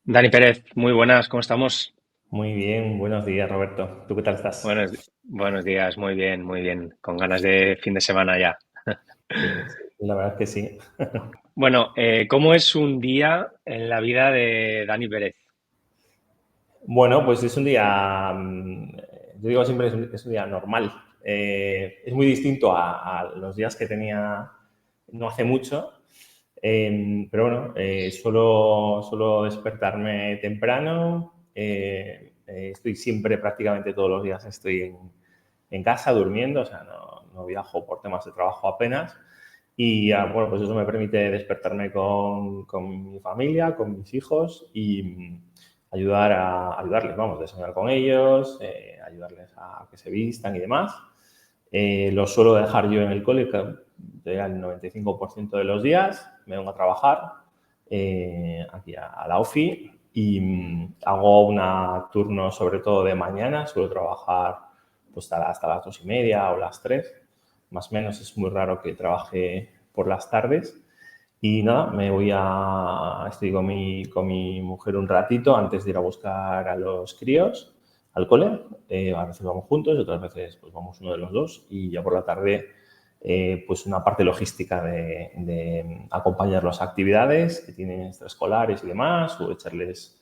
Dani Pérez, muy buenas, ¿cómo estamos? Muy bien, buenos días, Roberto. ¿Tú qué tal estás? Buenos días, muy bien, con ganas de fin de semana ya. Sí, sí, la verdad es que sí. Bueno, ¿cómo es un día en la vida de Dani Pérez? Bueno, pues es un día, yo digo siempre es un día normal. Es muy distinto a los días que tenía no hace mucho, pero bueno, suelo despertarme temprano. Estoy siempre, prácticamente todos los días estoy en casa durmiendo, o sea, no viajo por temas de trabajo apenas. Y bueno, pues eso me permite despertarme con mi familia, con mis hijos y ayudarles, vamos, desayunar con ellos, ayudarles a que se vistan y demás. Los suelo dejar yo en el cole el 95% de los días, me vengo a trabajar aquí a la OFI y hago un turno sobre todo de mañana, suelo trabajar pues hasta las 2:30 o las 3, más o menos. Es muy raro que trabaje por las tardes. Y nada, estoy con mi mujer un ratito antes de ir a buscar a los críos al cole. A veces vamos juntos y otras veces pues vamos uno de los dos. Y ya por la tarde, pues una parte logística de acompañar las actividades que tienen extraescolares y demás, o echarles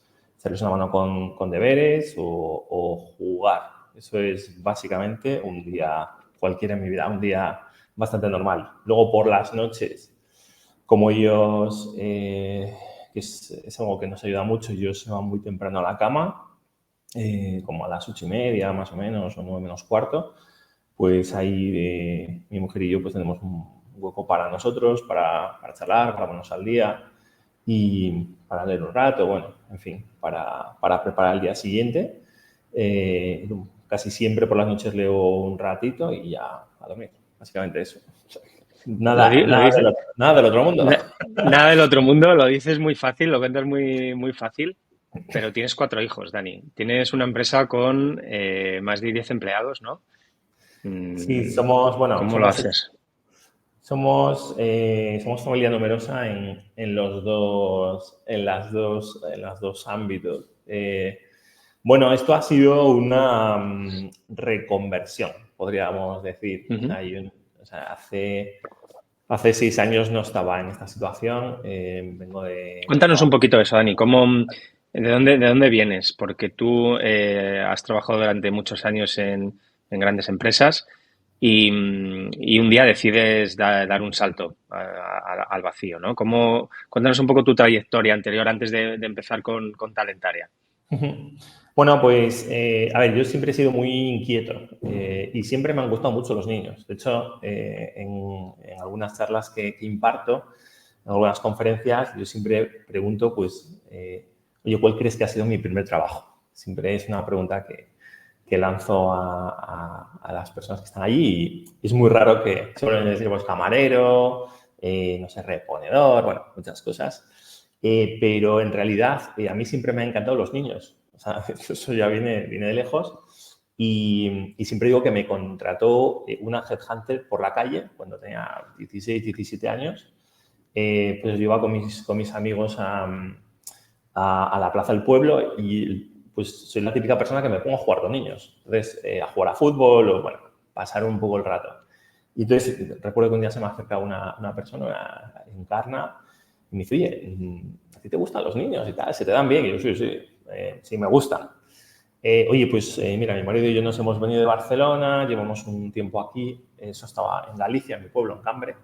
una mano con deberes o jugar. Eso es básicamente un día cualquiera en mi vida, un día bastante normal. Luego por las noches, como ellos, que es algo que nos ayuda mucho, ellos se van muy temprano a la cama, como a las 8:30 más o menos, o 9 menos cuarto, pues ahí mi mujer y yo pues tenemos un hueco para nosotros, para charlar, para ponernos al día y para leer un rato, bueno, en fin, para preparar el día siguiente. Casi siempre por las noches leo un ratito y ya a dormir, básicamente eso. Lo, Nada, di- lo dices, nada del otro mundo. nada del otro mundo, lo dices muy fácil, lo vendes muy fácil, pero tienes 4 hijos, Dani. Tienes una empresa con más de 10 empleados, ¿no? Sí, Mm, somos, bueno, ¿Cómo lo haces? somos familia numerosa en las dos ámbitos. Bueno, esto ha sido una reconversión, podríamos decir. O Ujú. sea, hace 6 años no estaba en esta situación. Vengo de Cuéntanos un trabajar. poquito eso, Dani. ¿De dónde vienes? Porque tú has trabajado durante muchos años en grandes empresas y un día decides dar un salto al vacío, ¿no? Cuéntanos un poco tu trayectoria anterior antes de empezar con Talentaria. Bueno, pues, a ver, yo siempre he sido muy inquieto y siempre me han gustado mucho los niños. De hecho, en algunas charlas que imparto, en algunas conferencias, yo siempre pregunto, pues, oye, ¿cuál crees que ha sido mi primer trabajo? Siempre es una pregunta que lanzo a las personas que están allí y es muy raro que suelen decir, pues, camarero, no sé, reponedor, bueno, muchas cosas. Pero en realidad a mí siempre me han encantado los niños. O sea, eso ya viene de lejos. Y siempre digo que me contrató una headhunter por la calle cuando tenía 16, 17 años. Pues yo iba con mis amigos a la plaza del pueblo y pues soy la típica persona que me pongo a jugar con niños. Entonces, a jugar a fútbol o, bueno, pasar un poco el rato. Y entonces recuerdo que un día se me acerca una persona, Encarna, y me dice, oye, ¿a ti te gustan los niños y tal? ¿Se te dan bien? Y yo, sí, sí, sí me gustan. Oye, pues mira, mi marido y yo nos hemos venido de Barcelona, llevamos un tiempo aquí, eso estaba en Galicia, en mi pueblo, en Cambre,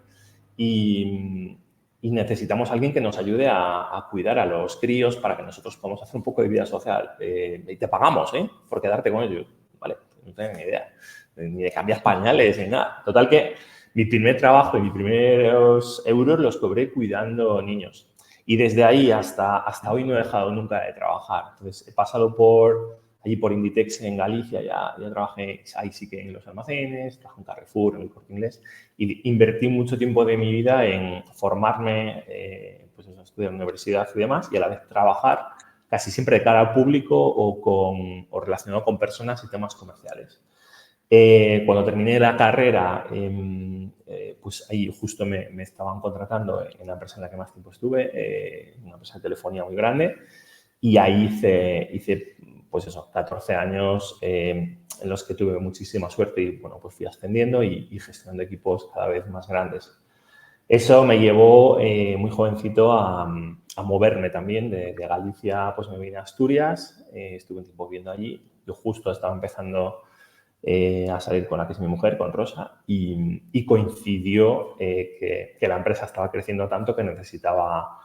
y necesitamos a alguien que nos ayude a cuidar a los críos para que nosotros podamos hacer un poco de vida social. Y te pagamos, por quedarte con ellos. Vale, no tengo ni idea, ni de cambiar pañales, ni nada. Total que mi primer trabajo y mis primeros euros los cobré cuidando niños. Y desde ahí hasta hoy no he dejado nunca de trabajar. Entonces, he pasado allí por Inditex en Galicia, ya trabajé ahí sí que en los almacenes, trabajé en Carrefour, en el Corte Inglés, y invertí mucho tiempo de mi vida en formarme, pues eso, estudiar en la universidad y demás, y a la vez trabajar casi siempre de cara al público o relacionado con personas y temas comerciales. Cuando terminé la carrera, pues ahí justo me estaban contratando en la empresa en la que más tiempo estuve, una empresa de telefonía muy grande, Y ahí hice pues eso, 14 años en los que tuve muchísima suerte y, bueno, pues fui ascendiendo y gestionando equipos cada vez más grandes. Eso me llevó muy jovencito a moverme también de Galicia, pues me vine a Asturias, estuve un tiempo viviendo allí. Yo justo estaba empezando a salir con la que es mi mujer, con Rosa, y coincidió que la empresa estaba creciendo tanto que necesitaba,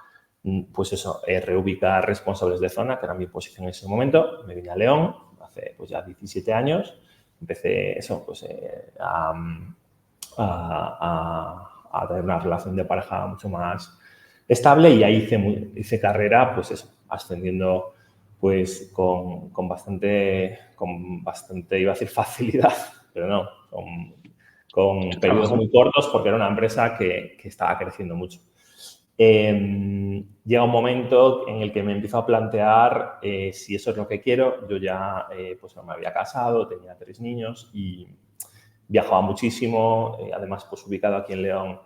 pues eso, reubicar responsables de zona, que era mi posición en ese momento. Me vine a León hace pues ya 17 años, empecé eso, pues a tener una relación de pareja mucho más estable y ahí hice carrera, pues eso, ascendiendo pues con bastante, iba a decir facilidad, pero no, con Tu periodos trabajo. muy cortos porque era una empresa que estaba creciendo mucho. Llega un momento en el que me empiezo a plantear si eso es lo que quiero. Yo ya pues me había casado, tenía 3 niños y viajaba muchísimo. Además, pues ubicado aquí en León,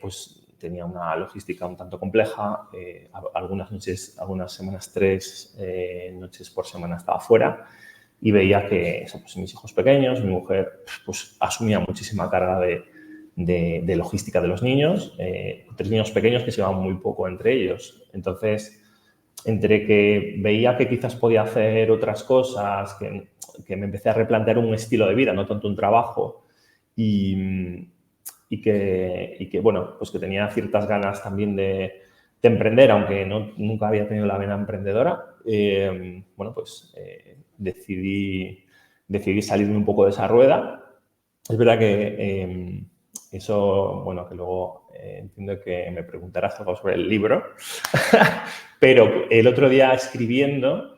pues tenía una logística un tanto compleja. Algunas noches, algunas semanas, 3 noches por semana estaba fuera y veía que eso, pues, mis hijos pequeños, mi mujer, pues asumía muchísima carga de logística de los niños, 3 niños pequeños que se llevaban muy poco entre ellos. Entonces, entre que veía que quizás podía hacer otras cosas, que me empecé a replantear un estilo de vida, no tanto un trabajo, y que bueno, pues que tenía ciertas ganas también de emprender, aunque nunca había tenido la vena emprendedora, bueno, pues decidí salirme un poco de esa rueda. Es verdad que eso, bueno, que luego entiendo que me preguntarás algo sobre el libro, pero el otro día escribiendo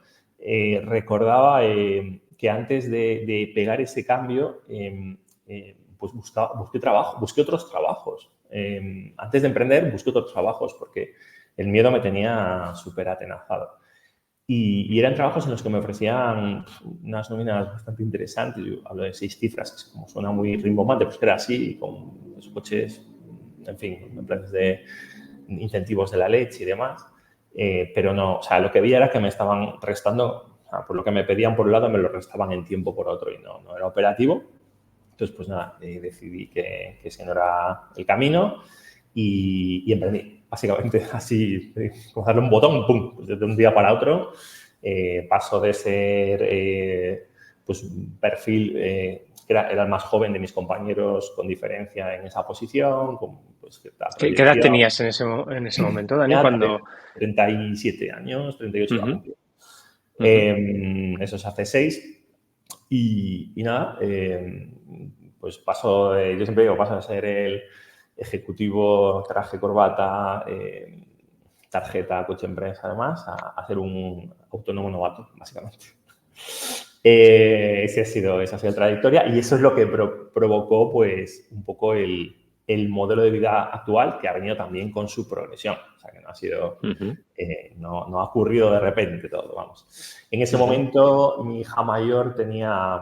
recordaba que antes de pegar ese cambio, pues busqué otros trabajos. Antes de emprender, busqué otros trabajos porque el miedo me tenía súper atenazado. Y eran trabajos en los que me ofrecían unas nóminas bastante interesantes. Yo hablo de 6 cifras, que como suena muy rimbombante, pues que era así, con los coches, en fin, en planes de incentivos de la leche y demás. Pero no, o sea, lo que vi era que me estaban restando, o sea, por lo que me pedían por un lado, me lo restaban en tiempo por otro y no era operativo. Entonces, pues nada, decidí que ese no era el camino y emprendí. Básicamente, así, como darle un botón, ¡pum! Pues de un día para otro paso de ser pues un perfil que era el más joven de mis compañeros con diferencia en esa posición, con pues, cierta ¿Qué edad proyección. tenías en ese momento, Dani, Tenía cuando... 37 años, 38 iba a Ujú, cumplir. ujú. Eso se hace 6 y nada, pues paso yo siempre digo, paso de ser el ejecutivo, traje, corbata, tarjeta, coche empresa, además, a ser un autónomo novato, básicamente. Esa ha sido la trayectoria y eso es lo que provocó pues un poco el modelo de vida actual que ha venido también con su progresión. O sea, que no ha sido, Ujú, no ha ocurrido de repente todo, vamos. En ese ujú, momento mi hija mayor tenía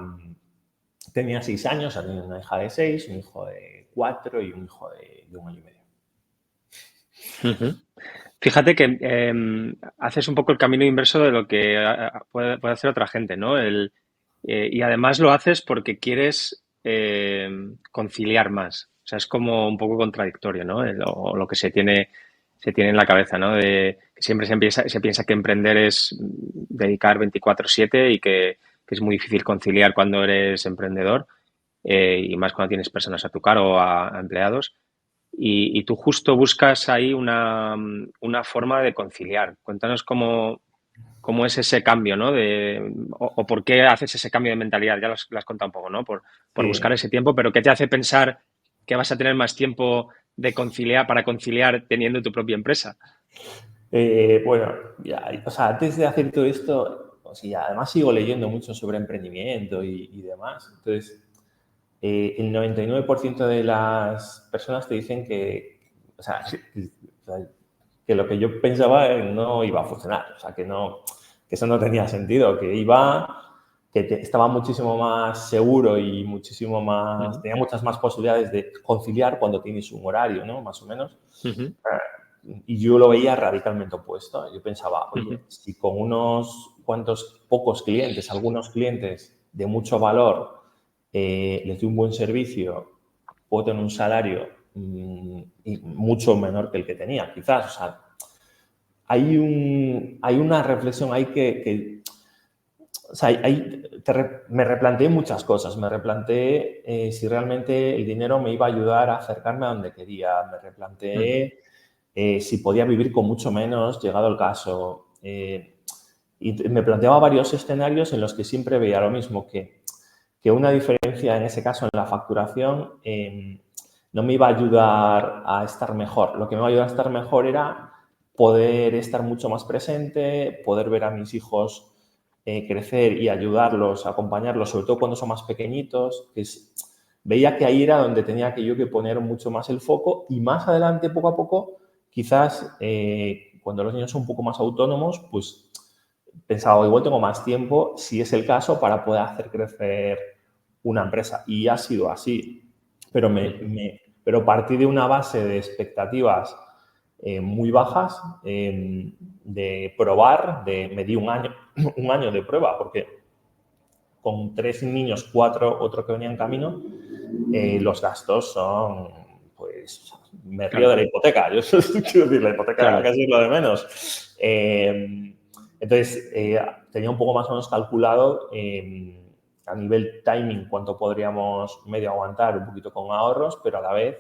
6 años, o sea, tenía una hija de 6, un hijo de 4 y un hijo de 1 año y medio. ujú. Fíjate que haces un poco el camino inverso de lo que puede hacer otra gente, ¿no? Y además lo haces porque quieres conciliar más. O sea, es como un poco contradictorio, ¿no? O lo que se tiene en la cabeza, ¿no? De que siempre se piensa que emprender es dedicar 24/7 y que es muy difícil conciliar cuando eres emprendedor, y más cuando tienes personas a tu cargo o a empleados. Y tú justo buscas ahí una forma de conciliar. Cuéntanos cómo es ese cambio, ¿no? O por qué haces ese cambio de mentalidad. Ya lo has contado un poco, ¿no? Por buscar Sí. ese tiempo, pero ¿qué te hace pensar que vas a tener más tiempo de conciliar para conciliar teniendo tu propia empresa? Bueno, ya, o sea, antes de hacer todo esto, o sea, además sigo leyendo mucho sobre emprendimiento y demás. Entonces, el 99% de las personas te dicen o sea, que lo que yo pensaba no iba a funcionar, o sea, que eso no tenía sentido, estaba muchísimo más seguro y muchísimo más, Ujú, tenía muchas más posibilidades de conciliar cuando tienes un horario, ¿no? Más o menos. ujú, y yo lo veía radicalmente opuesto. Yo pensaba, Ujú. oye, si con unos cuantos pocos clientes, algunos clientes de mucho valor, les doy un buen servicio, puedo tener un salario y mucho menor que el que tenía, quizás. O sea, hay una reflexión ahí o sea, me replanteé muchas cosas. Me replanteé si realmente el dinero me iba a ayudar a acercarme a donde quería. Me Ujú. replanteé si podía vivir con mucho menos, llegado el caso. Y me planteaba varios escenarios en los que siempre veía lo mismo, que una diferencia en ese caso en la facturación no me iba a ayudar a estar mejor. Lo que me iba a ayudar a estar mejor era poder estar mucho más presente, poder ver a mis hijos crecer y ayudarlos, acompañarlos, sobre todo cuando son más pequeñitos. Veía que ahí era donde tenía que yo que poner mucho más el foco y más adelante, poco a poco, quizás cuando los niños son un poco más autónomos, pues pensaba, igual tengo más tiempo, si es el caso, para poder hacer crecer una empresa. Y ha sido así. Pero, Ujú. pero partí de una base de expectativas muy bajas, de probar, me di un año de prueba, porque con 3 niños, 4, otro que venía en camino, los gastos son, pues, me río de Claro, la hipoteca. Yo quiero decir, la hipoteca claro. casi es lo de menos. Entonces, tenía un poco más o menos calculado a nivel timing cuánto podríamos medio aguantar, un poquito con ahorros, pero a la vez,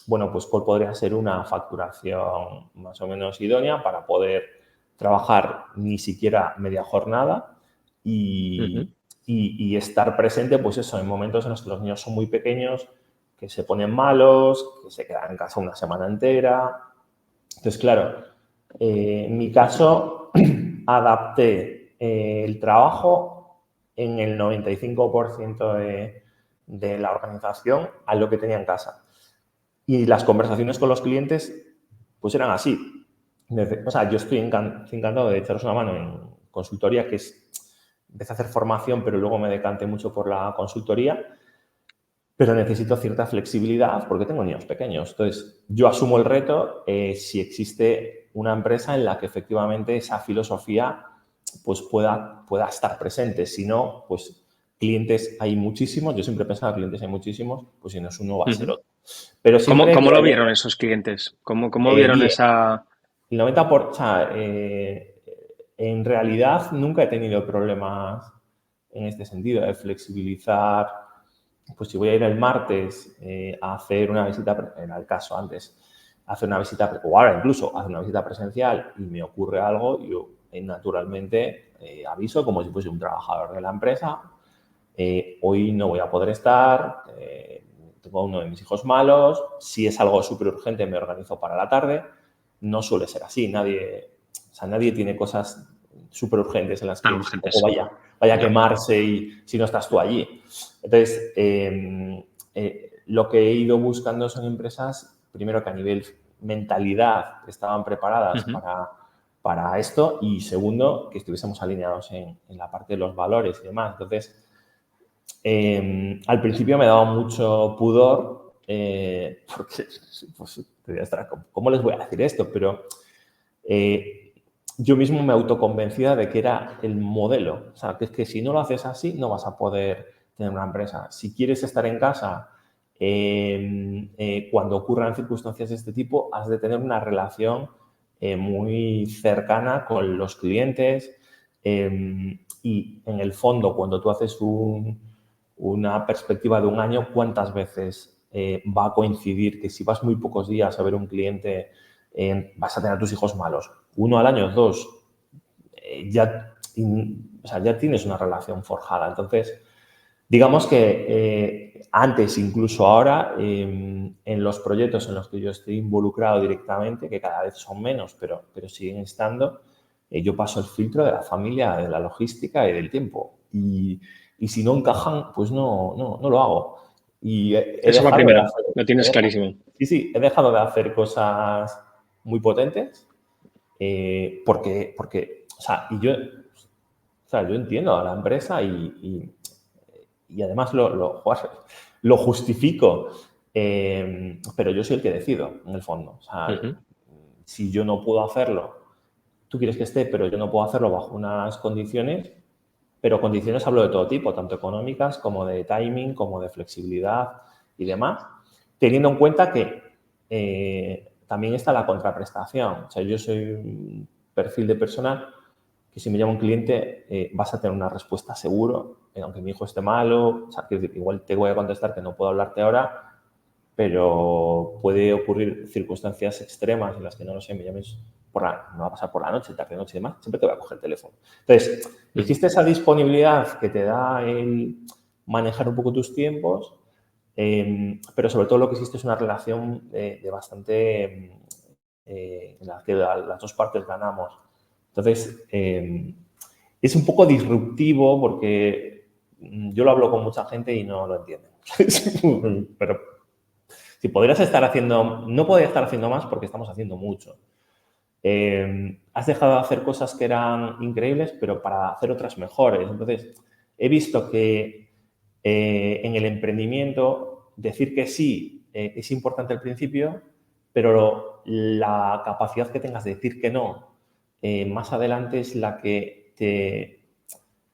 bueno, pues cuál podría ser una facturación más o menos idónea para poder trabajar ni siquiera media jornada Ujú. y estar presente, pues eso, en momentos en los que los niños son muy pequeños, que se ponen malos, que se quedan en casa una semana entera. Entonces, claro, en mi caso, adapté el trabajo en el 95% de la organización a lo que tenía en casa. Y las conversaciones con los clientes, pues eran así. O sea, yo estoy encantado de echaros una mano en consultoría, empecé a hacer formación, pero luego me decanté mucho por la consultoría, pero necesito cierta flexibilidad porque tengo niños pequeños. Entonces, yo asumo el reto si existe una empresa en la que efectivamente esa filosofía pues pueda estar presente. Si no, pues clientes hay muchísimos. Yo siempre he pensado que clientes hay muchísimos, pues si no es uno va a ser Ujú. otro. Pero siempre ¿Cómo que lo haya vieron esos clientes? ¿Cómo vieron bien, esa... el 90%, o sea, en realidad nunca he tenido problemas en este sentido, de flexibilizar. Pues si voy a ir el martes a hacer una visita, era el caso antes, hacer una visita, o ahora incluso hacer una visita presencial y me ocurre algo, yo naturalmente aviso como si fuese un trabajador de la empresa, hoy no voy a poder estar, tengo uno de mis hijos malos, si es algo súper urgente me organizo para la tarde, no suele ser así, o sea, nadie tiene cosas súper urgentes en las tan que su foco urgentes? vaya a Ya. quemarse y si no estás tú allí. Entonces, lo que he ido buscando son empresas, primero que a nivel mentalidad estaban preparadas Ujú. para esto y segundo, que estuviésemos alineados en la parte de los valores y demás. Entonces, al principio me daba mucho pudor porque pues, debía estar, ¿cómo les voy a decir esto? Pero yo mismo me autoconvencía de que era el modelo. O sea, que es que si no lo haces así, no vas a poder tener una empresa. Si quieres estar en casa cuando ocurran circunstancias de este tipo, has de tener una relación muy cercana con los clientes y en el fondo, cuando tú haces una perspectiva de un año, ¿cuántas veces va a coincidir que si vas muy pocos días a ver un cliente vas a tener a tus hijos malos? Uno al año, dos, o sea, ya tienes una relación forjada. Entonces, digamos que antes, incluso ahora, en los proyectos en los que yo estoy involucrado directamente, que cada vez son menos, pero siguen estando, yo paso el filtro de la familia, de la logística y del tiempo. Y si no encajan, pues no lo hago. Y he Eso va dejado de primero, hacer, lo tienes clarísimo. sí, sí, he dejado de hacer cosas muy potentes porque, o sea, o sea, yo entiendo a la empresa y además lo justifico. pero yo soy el que decido, en el fondo. O sea, Ujú. si yo no puedo hacerlo, tú quieres que esté, pero yo no puedo hacerlo bajo unas condiciones, pero condiciones hablo de todo tipo, tanto económicas como de timing, como de flexibilidad y demás, teniendo en cuenta que también está la contraprestación. O sea, yo soy un perfil de persona que si me llama un cliente vas a tener una respuesta seguro, aunque mi hijo esté malo, o sea, quiero decir, igual te voy a contestar que no puedo hablarte ahora, pero puede ocurrir circunstancias extremas en las que no lo sé, me llames no va a pasar por la noche, tarde, noche y demás, siempre te voy a coger el teléfono. Entonces, Ujú. existe esa disponibilidad que te da el manejar un poco tus tiempos, pero sobre todo lo que existe es una relación de bastante en la que las dos partes ganamos. Entonces, es un poco disruptivo porque yo lo hablo con mucha gente y no lo entienden. Pero si podrías estar haciendo, no podría estar haciendo más porque estamos haciendo mucho. Has dejado de hacer cosas que eran increíbles, pero para hacer otras mejores. Entonces, he visto que en el emprendimiento decir que sí es importante al principio, pero la capacidad que tengas de decir que no más adelante es la que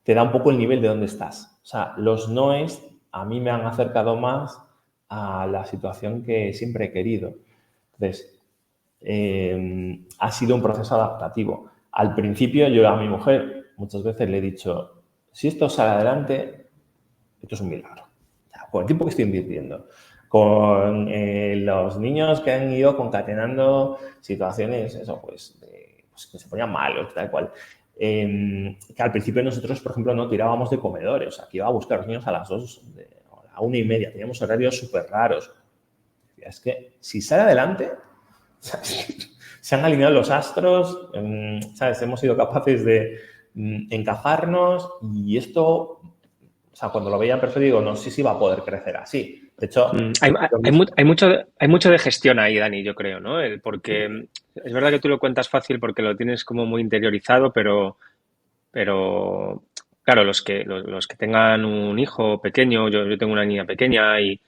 te da un poco el nivel de dónde estás. O sea, los noes a mí me han acercado más a la situación que siempre he querido. Entonces, ha sido un proceso adaptativo. Al principio yo a mi mujer muchas veces le he dicho, si esto sale adelante, esto es un milagro. O sea, con el tiempo que estoy invirtiendo, con los niños que han ido concatenando situaciones, eso, pues que se ponían malos, tal cual. Que al principio nosotros, por ejemplo, no tirábamos de comedores, o sea, que iba a buscar a los niños a las 2, a la 1:30, teníamos horarios súper raros. Es que si sale adelante, se han alineado los astros, ¿sabes? Hemos sido capaces de encajarnos y esto, o sea, cuando lo veía en persona digo, no sé si va a poder crecer así. De hecho, Hay, lo hay, mismo. hay mucho de gestión ahí, Dani, yo creo, ¿no? Porque es verdad que tú lo cuentas fácil porque lo tienes como muy interiorizado, pero claro, los que tengan un hijo pequeño, yo tengo una niña pequeña y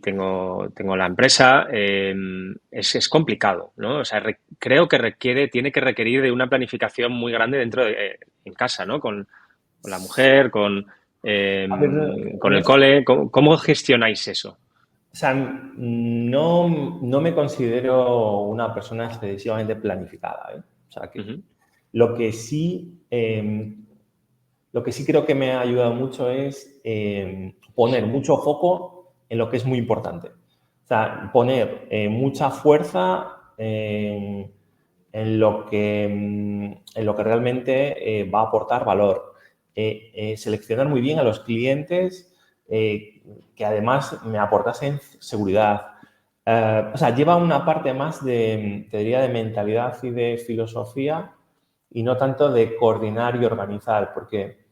tengo la empresa, es complicado, ¿no? O sea, creo que tiene que requerir de una planificación muy grande dentro en casa, ¿no? Con la mujer, A ver, con el cole. ¿Cómo gestionáis eso? o sea, no me considero una persona excesivamente planificada, ¿eh? O sea, que Ujú. lo que sí, lo que sí creo que me ha ayudado mucho es poner mucho foco en lo que es muy importante. O sea, poner mucha fuerza en lo que realmente va a aportar valor. Seleccionar muy bien a los clientes que además me aportasen seguridad. O sea, lleva una parte más de, te diría, de mentalidad y de filosofía y no tanto de coordinar y organizar, porque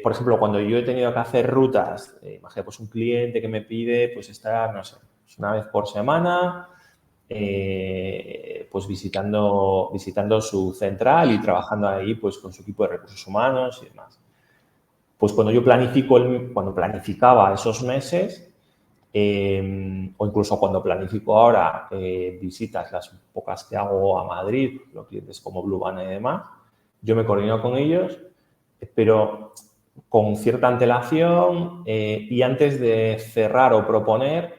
por ejemplo, cuando yo he tenido que hacer rutas, imagínate, pues un cliente que me pide pues estar, no sé, pues una vez por semana, pues visitando su central y trabajando ahí pues con su equipo de recursos humanos y demás. Pues cuando yo cuando planificaba esos meses, o incluso cuando planifico ahora visitas, las pocas que hago a Madrid, los clientes como Blue Banner y demás, yo me coordino con ellos, pero con cierta antelación y antes de cerrar o proponer,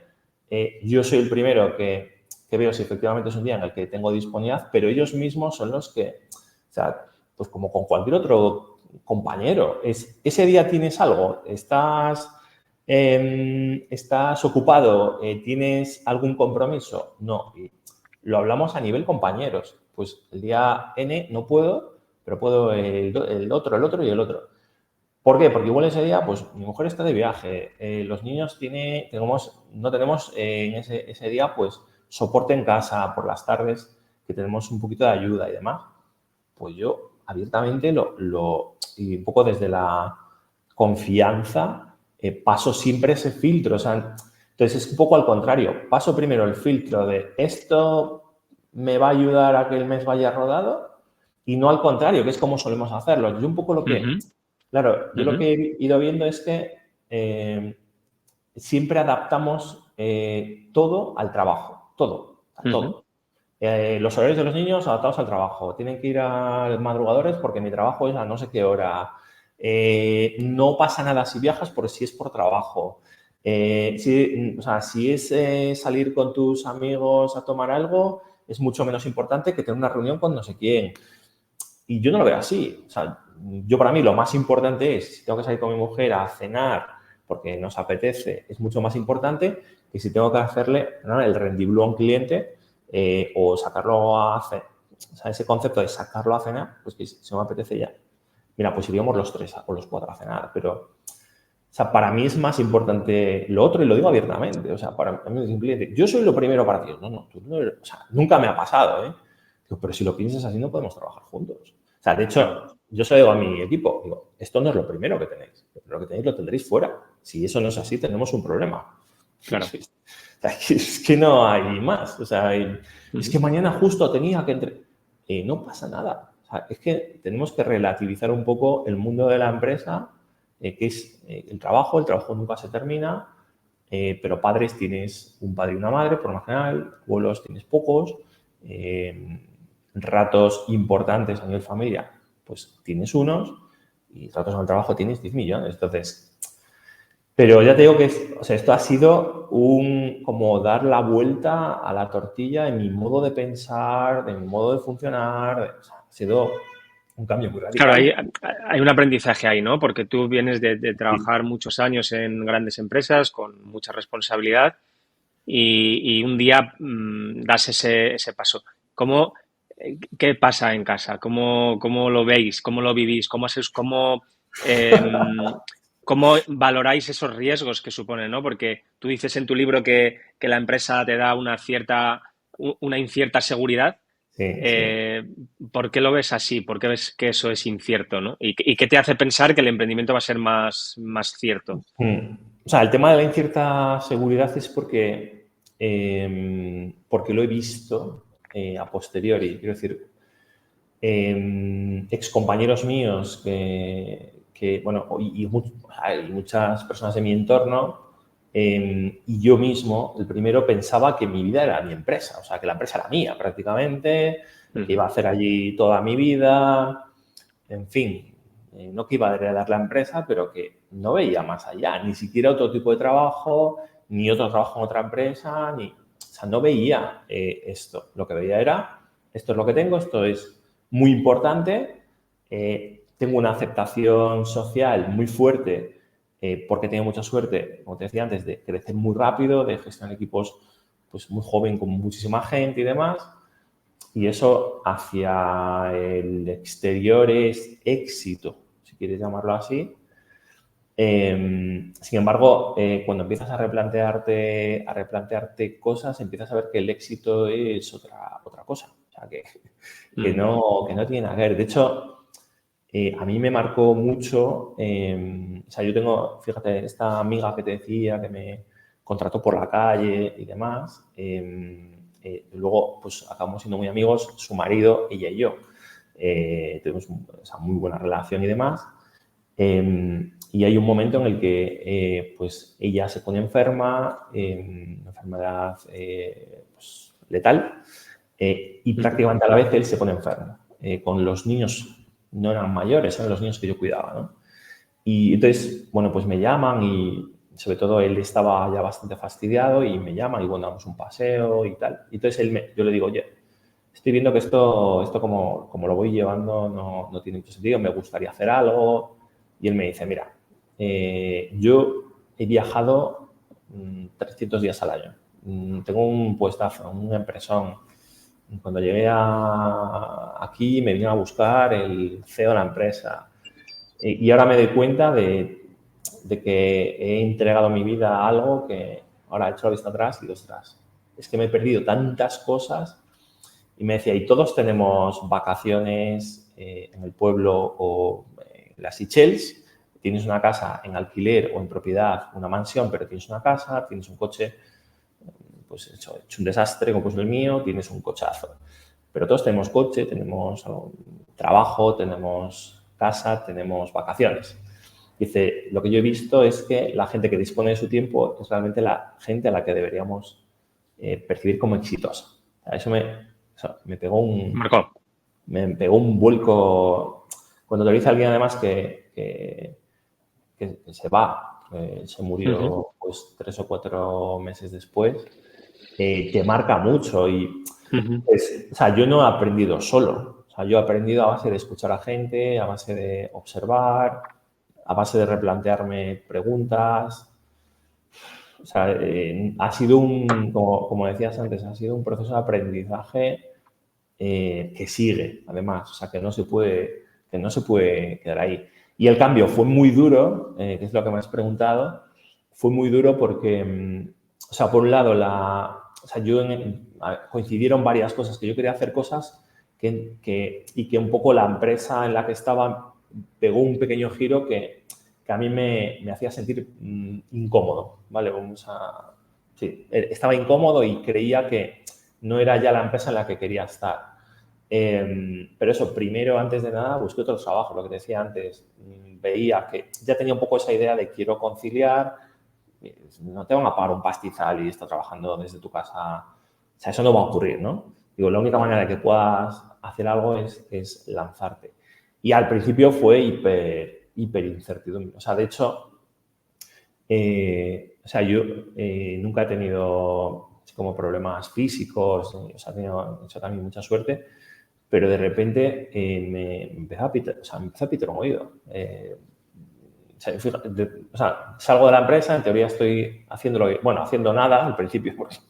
yo soy el primero que veo si efectivamente es un día en el que tengo disponibilidad, pero ellos mismos son los que, o sea, pues como con cualquier otro compañero, ese día tienes algo, ¿estás ocupado? ¿Tienes algún compromiso? No. Y lo hablamos a nivel compañeros. Pues el día N no puedo, pero puedo el otro y el otro. ¿Por qué? Porque igual ese día, pues mi mujer está de viaje, los niños no tenemos en ese día, pues soporte en casa por las tardes, que tenemos un poquito de ayuda y demás. Pues yo abiertamente y un poco desde la confianza, paso siempre ese filtro. O sea, entonces es un poco al contrario. Paso primero el filtro de esto me va a ayudar a que el mes vaya rodado y no al contrario, que es como solemos hacerlo. Yo un poco Ujú. claro, yo lo Ujú. que he ido viendo es que siempre adaptamos todo al trabajo, todo, todo. Los horarios de los niños adaptados al trabajo. Tienen que ir a madrugadores porque mi trabajo es a no sé qué hora. No pasa nada si viajas porque si es por trabajo. Si es salir con tus amigos a tomar algo, es mucho menos importante que tener una reunión con no sé quién. Y yo no lo veo así. O sea, yo para mí lo más importante es, si tengo que salir con mi mujer a cenar porque nos apetece, es mucho más importante que si tengo que hacerle, ¿no?, el rendibló a un cliente o sacarlo a cenar. O sea, ese concepto de sacarlo a cenar, pues que si me apetece ya. Mira, pues iríamos los 3 o los 4 a cenar, pero... O sea, para mí es más importante lo otro y lo digo abiertamente. O sea, para mí es un cliente. Yo soy lo primero para ti. No, tú no eres, o sea, nunca me ha pasado, ¿eh? Digo, pero si lo piensas así no podemos trabajar juntos. O sea, de hecho, yo se lo digo a mi equipo, digo, esto no es lo primero que tenéis. Lo que tenéis lo tendréis fuera. Si eso no es así, tenemos un problema. Claro. O sea, es que no hay más. O sea, es que mañana justo tenía que entrar. No pasa nada. O sea, es que tenemos que relativizar un poco el mundo de la empresa, que es el trabajo nunca se termina, pero padres tienes un padre y una madre, por lo general, abuelos tienes pocos, ratos importantes a nivel familia, pues tienes unos, y ratos en el trabajo tienes 10 millones. Entonces, pero ya te digo que esto ha sido como dar la vuelta a la tortilla en mi modo de pensar, de mi modo de funcionar. O sea, ha sido un cambio muy radical. Claro, hay un aprendizaje ahí, ¿no? Porque tú vienes de trabajar muchos años en grandes empresas con mucha responsabilidad y un día das ese paso. ¿Qué pasa en casa? ¿Cómo lo veis? ¿Cómo lo vivís? ¿Cómo valoráis esos riesgos que suponen, ¿no? Porque tú dices en tu libro que la empresa te da una incierta seguridad. ¿Por qué lo ves así? ¿Por qué ves que eso es incierto, ¿no? ¿Y qué te hace pensar que el emprendimiento va a ser más cierto? O sea, el tema de la incierta seguridad es porque lo he visto a posteriori. Quiero decir, excompañeros míos y muchas personas de mi entorno, y yo mismo, el primero, pensaba que mi vida era mi empresa, o sea, que la empresa era mía prácticamente, que iba a hacer allí toda mi vida, en fin, no que iba a heredar la empresa, pero que no veía más allá, ni siquiera otro tipo de trabajo, ni otro trabajo en otra empresa, o sea, no veía esto. Lo que veía era, esto es lo que tengo, esto es muy importante, tengo una aceptación social muy fuerte porque tengo mucha suerte, como te decía antes, de crecer muy rápido, de gestionar equipos pues muy joven con muchísima gente y demás. Y eso hacia el exterior es éxito, si quieres llamarlo así. Sin embargo, cuando empiezas a replantearte cosas, empiezas a ver que el éxito es otra cosa. O sea, que no tiene nada que ver. De hecho, a mí me marcó mucho. O sea, yo tengo, fíjate, esta amiga que te decía que me contrató por la calle y demás. Luego, pues acabamos siendo muy amigos, su marido, ella y yo. Tenemos muy buena relación y demás. Y hay un momento en el que pues ella se pone enferma, una enfermedad pues, letal, y prácticamente a la vez él se pone enfermo. Con los niños, no eran mayores, eran los niños que yo cuidaba, ¿no? Y entonces, bueno, pues me llaman y sobre todo él estaba ya bastante fastidiado y me llaman y bueno, damos un paseo y tal. Y entonces yo le digo, oye, estoy viendo que esto como lo voy llevando no tiene mucho sentido, me gustaría hacer algo. Y él me dice, mira, yo he viajado 300 días al año. Tengo un puestazo, una empresón. Cuando llegué aquí me vino a buscar el CEO de la empresa. Y ahora me doy cuenta de que he entregado mi vida a algo que ahora he hecho la vista atrás y digo, ostras, es que me he perdido tantas cosas. Y me decía, y todos tenemos vacaciones en el pueblo o en las Seychelles, tienes una casa en alquiler o en propiedad, una mansión, pero tienes una casa, tienes un coche, pues hecho un desastre como es el mío, tienes un cochazo. Pero todos tenemos coche, tenemos trabajo, tenemos casa, tenemos vacaciones. Dice, lo que yo he visto es que la gente que dispone de su tiempo es realmente la gente a la que deberíamos percibir como exitosa. O sea, me pegó Marco. un vuelco. Cuando te lo dice alguien además que se va, se murió pues 3 o 4 meses después, te marca mucho y o sea, yo no he aprendido solo. O sea, yo he aprendido a base de escuchar a gente, a base de observar, a base de replantearme preguntas. O sea, ha sido como decías antes, ha sido un proceso de aprendizaje que sigue, además. O sea, que no se puede quedar ahí. Y el cambio fue muy duro, que es lo que me has preguntado, fue muy duro porque, o sea, por un lado, o sea, coincidieron varias cosas, que yo quería hacer cosas y que un poco la empresa en la que estaba pegó un pequeño giro que a mí me hacía sentir incómodo, ¿vale? Sí, estaba incómodo y creía que no era ya la empresa en la que quería estar. Pero eso, primero, antes de nada, busqué otro trabajo, lo que te decía antes. Veía que ya tenía un poco esa idea de quiero conciliar, no te van a pagar un pastizal y estar trabajando desde tu casa. O sea, eso no va a ocurrir, ¿no? Digo, la única manera de que puedas hacer algo es lanzarte. Y al principio fue hiper incertidumbre. O sea, de hecho, o sea, yo nunca he tenido así como problemas físicos, o sea, he tenido también mucha suerte, pero de repente me empezó a pitar un oído. O sea, salgo de la empresa, en teoría estoy haciendo nada al principio, pues,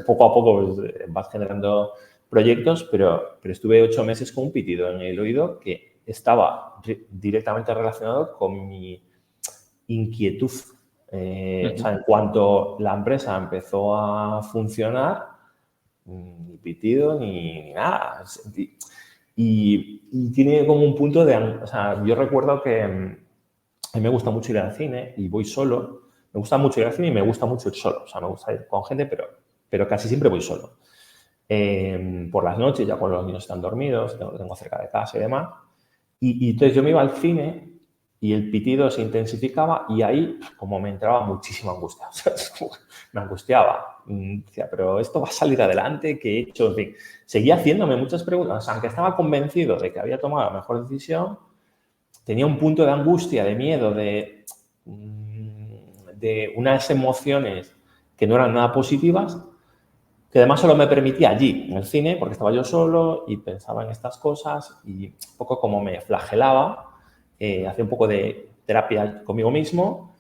poco a poco pues, vas generando proyectos, pero estuve 8 meses con un pitido en el oído que estaba directamente relacionado con mi inquietud. O sea, en cuanto la empresa empezó a funcionar, ni pitido ni nada. Y tiene como un punto de... O sea, yo recuerdo que a mí me gusta mucho ir al cine y voy solo. Me gusta mucho ir al cine y me gusta mucho ir solo. O sea, me gusta ir con gente, pero casi siempre voy solo. Por las noches, ya cuando los niños están dormidos, tengo cerca de casa y demás. Y entonces yo me iba al cine y el pitido se intensificaba y ahí como me entraba muchísima angustia. Me angustiaba. Decía, pero esto va a salir adelante, ¿qué he hecho? En fin, seguía haciéndome muchas preguntas. O sea, aunque estaba convencido de que había tomado la mejor decisión, tenía un punto de angustia, de miedo, de unas emociones que no eran nada positivas, que además solo me permitía allí, en el cine, porque estaba yo solo y pensaba en estas cosas y un poco como me flagelaba, hacía un poco de terapia conmigo mismo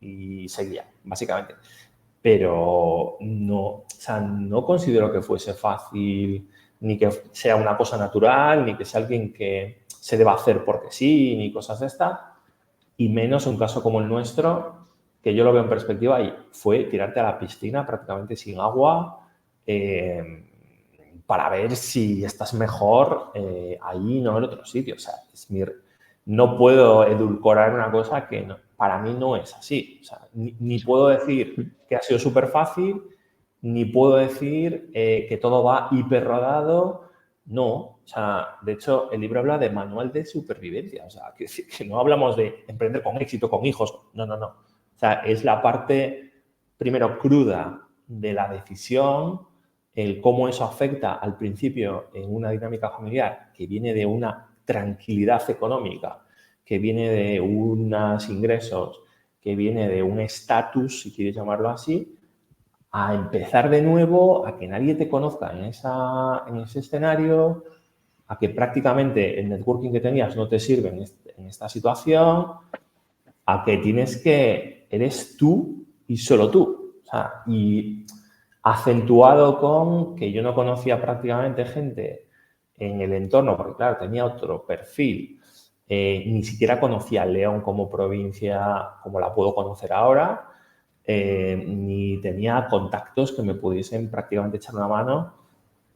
y seguía, básicamente. Pero no, o sea, no considero que fuese fácil, ni que sea una cosa natural, ni que sea alguien que se deba hacer porque sí, ni cosas de estas, y menos un caso como el nuestro, que yo lo veo en perspectiva y fue tirarte a la piscina prácticamente sin agua para ver si estás mejor ahí, no en otro sitio. O sea, no puedo edulcorar una cosa que para mí no es así. O sea, ni puedo decir que ha sido súper fácil, ni puedo decir que todo va hiper rodado. No, o sea, de hecho, el libro habla de manual de supervivencia. O sea, que no hablamos de emprender con éxito, con hijos. No, no, no. O sea, es la parte, primero, cruda de la decisión, el cómo eso afecta al principio en una dinámica familiar que viene de una tranquilidad económica, que viene de unos ingresos, que viene de un estatus, si quieres llamarlo así, a empezar de nuevo, a que nadie te conozca en ese escenario, a que prácticamente el networking que tenías no te sirve en esta situación, a que eres tú y solo tú. O sea, y acentuado con que yo no conocía prácticamente gente en el entorno, porque claro, tenía otro perfil. Ni siquiera conocía León como provincia como la puedo conocer ahora, ni tenía contactos que me pudiesen prácticamente echar una mano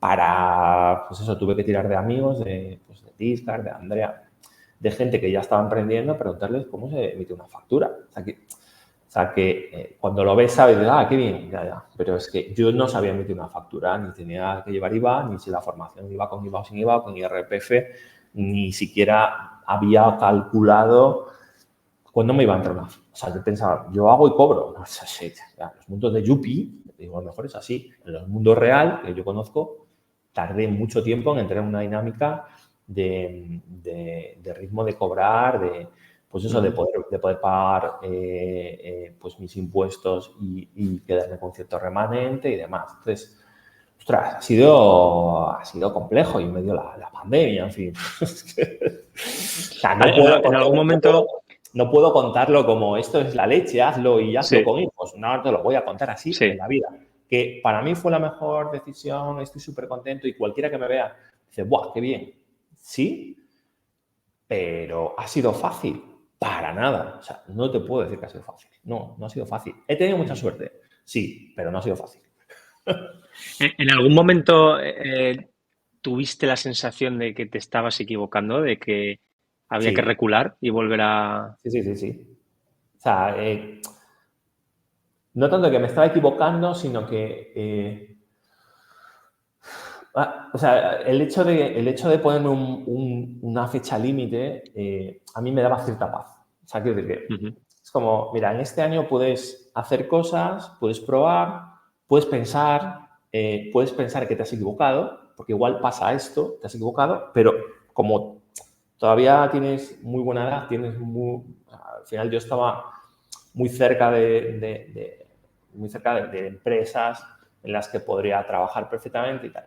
para, pues eso, tuve que tirar de amigos, de Tiscar, de Andrea, de gente que ya estaba emprendiendo, preguntarles cómo se emite una factura. O sea, que cuando lo ves sabes, qué bien, ya. Pero es que yo no sabía emitir una factura, ni tenía que llevar IVA, ni si la formación iba con IVA o sin IVA, con IRPF, ni siquiera había calculado cuando me iba a entrar una... O sea, yo pensaba, yo hago y cobro. No, o sea, sí, ya, los mundos de Yuppie, digo, a lo mejor es así. En los mundos real, que yo conozco, tardé mucho tiempo en entrar en una dinámica de ritmo de cobrar, pues eso, de poder pagar pues mis impuestos y quedarme con cierto remanente y demás. Entonces, ostras, ha sido complejo y en medio la pandemia, en fin. O sea, En algún momento... no puedo contarlo como esto es la leche, hazlo y hazlo Sí, con hijos. No te lo voy a contar así en sí. la vida. Que para mí fue la mejor decisión, estoy súper contento y cualquiera que me vea dice, ¡buah, qué bien! Sí, pero ¿ha sido fácil? Para nada. O sea, no te puedo decir que ha sido fácil. No, no ha sido fácil. He tenido mucha suerte, sí, pero no ha sido fácil. En algún momento tuviste la sensación de que te estabas equivocando, de que había que Sí, recular y volver a... sí, sí, sí, sí. O sea, no tanto que me estaba equivocando, sino que o sea, el hecho de ponerme una fecha límite a mí me daba cierta paz. O sea, quiero decir que es como, mira, en este año puedes hacer cosas, puedes probar, puedes pensar que te has equivocado, porque igual pasa esto, te has equivocado, pero como todavía tienes muy buena edad, al final yo estaba muy cerca de empresas en las que podría trabajar perfectamente y tal.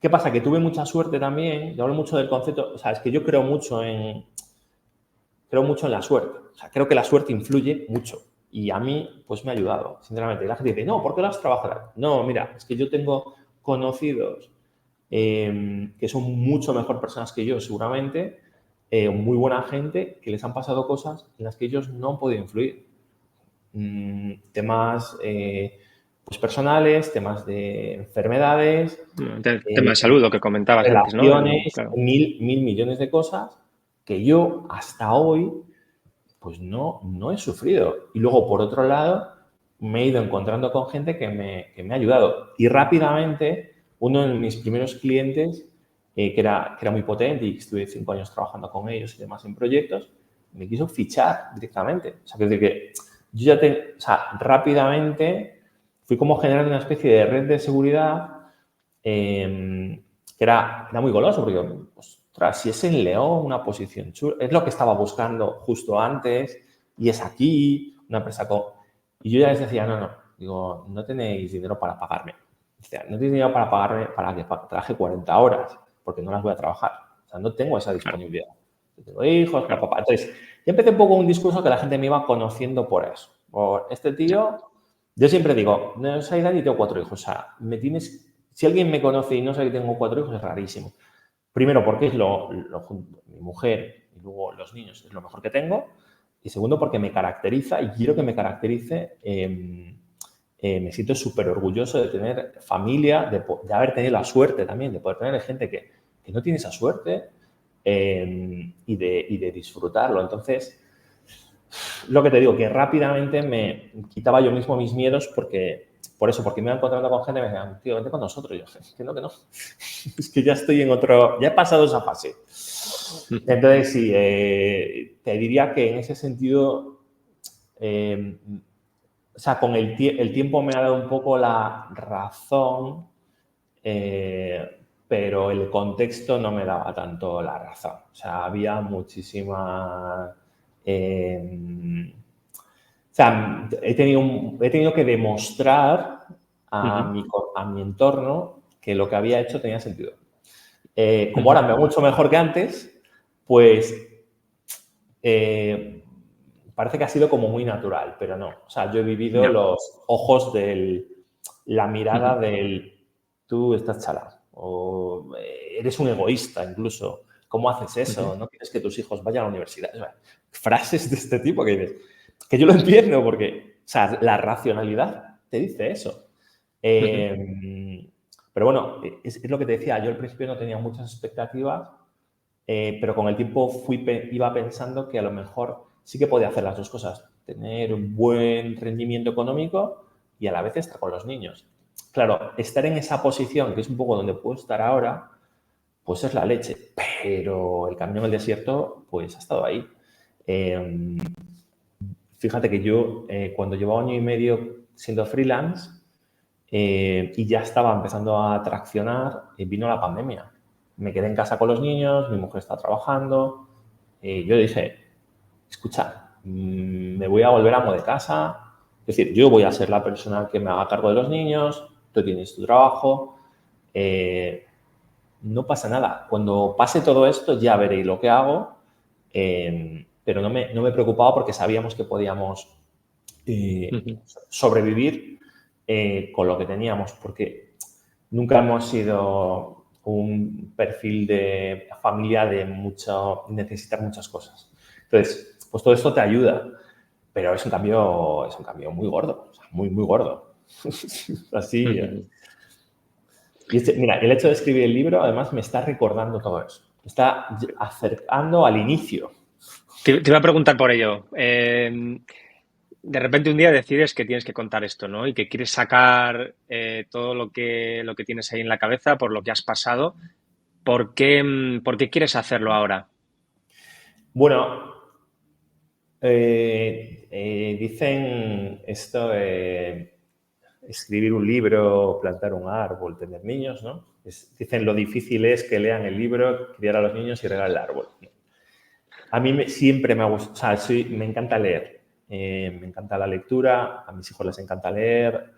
¿Qué pasa? Que tuve mucha suerte también. Yo hablo mucho del concepto, o sea, es que yo creo mucho en la suerte. O sea, creo que la suerte influye mucho. Y a mí, pues me ha ayudado, sinceramente. Y la gente dice, no, ¿por qué lo has trabajado? No, mira, es que yo tengo conocidos que son mucho mejor personas que yo, seguramente, muy buena gente, que les han pasado cosas en las que ellos no han podido influir. Temas pues personales, temas de enfermedades, Tema de salud, lo que comentabas antes, ¿no? relaciones, Claro. mil millones de cosas que yo hasta hoy pues no he sufrido. Y luego, por otro lado, me he ido encontrando con gente que me ha ayudado. Y rápidamente, uno de mis primeros clientes, que era muy potente y estuve 5 años trabajando con ellos y demás en proyectos, me quiso fichar directamente. O sea, quiero decir que yo o sea, rápidamente fui como generando una especie de red de seguridad que era muy goloso, porque, ostras, si es en León, una posición chula, es lo que estaba buscando justo antes, y es aquí, una empresa con... Y yo ya les decía, no, digo, no tenéis dinero para pagarme. O sea, no tenéis dinero para pagarme para que trabaje 40 horas, porque no las voy a trabajar. O sea, no tengo esa Claro, disponibilidad. Yo tengo hijos, claro. papá. Entonces, yo empecé un poco un discurso que la gente me iba conociendo por eso. Por este Ya. tío, yo siempre digo, no soy edad y tengo 4 hijos. O sea, si alguien me conoce y no sabe que tengo 4 hijos, es rarísimo. Primero, porque es mi mujer y luego los niños es lo mejor que tengo. Y segundo, porque me caracteriza y quiero que me caracterice. Me siento súper orgulloso de tener familia, de haber tenido la suerte también, de poder tener gente que no tiene esa suerte y de disfrutarlo. Entonces, lo que te digo, que rápidamente me quitaba yo mismo mis miedos porque me iba encontrando con gente y me decían, tío, vente con nosotros. Y yo, que no. Es que ya estoy ya he pasado esa fase. Entonces, sí, te diría que en ese sentido, o sea, con el tiempo me ha dado un poco la razón, pero el contexto no me daba tanto la razón. O sea, había muchísima... o sea, he tenido que demostrar a mi entorno que lo que había hecho tenía sentido. Como ahora me veo mucho mejor que antes, pues parece que ha sido como muy natural, pero no. O sea, yo he vivido Ya. los ojos la mirada del tú estás chalado o eres un egoísta incluso. ¿Cómo haces eso? ¿No quieres que tus hijos vayan a la universidad? O sea, frases de este tipo que dices, que yo lo entiendo porque, o sea, la racionalidad te dice eso. Pero bueno, es lo que te decía, yo al principio no tenía muchas expectativas, pero con el tiempo iba pensando que a lo mejor sí que podía hacer las dos cosas, tener un buen rendimiento económico y a la vez estar con los niños. Claro, estar en esa posición, que es un poco donde puedo estar ahora, pues es la leche, pero el camino en el desierto pues ha estado ahí. Eh, Fíjate que yo, cuando llevaba 1 año y medio siendo freelance y ya estaba empezando a traccionar, vino la pandemia. Me quedé en casa con los niños, mi mujer está trabajando. Yo dije, escucha, me voy a volver amo de casa. Es decir, yo voy a ser la persona que me haga cargo de los niños, tú tienes tu trabajo. No pasa nada. Cuando pase todo esto ya veréis lo que hago, pero no me preocupaba porque sabíamos que podíamos Ujú. sobrevivir con lo que teníamos, porque nunca hemos sido un perfil de familia de necesitar muchas cosas. Entonces, pues todo esto te ayuda, pero es un cambio muy gordo, o sea, muy, muy gordo. Así. Ujú. Y mira, el hecho de escribir el libro, además, me está recordando todo eso. Me está acercando al inicio. Te iba a preguntar por ello. De repente un día decides que tienes que contar esto, ¿no? Y que quieres sacar todo lo que tienes ahí en la cabeza, por lo que has pasado. ¿Por qué quieres hacerlo ahora? Bueno, dicen esto de escribir un libro, plantar un árbol, tener niños, ¿no? Dicen lo difícil es que lean el libro, criar a los niños y regar el árbol. A mí siempre me ha gustado, o sea, me encanta leer. Me encanta la lectura, a mis hijos les encanta leer.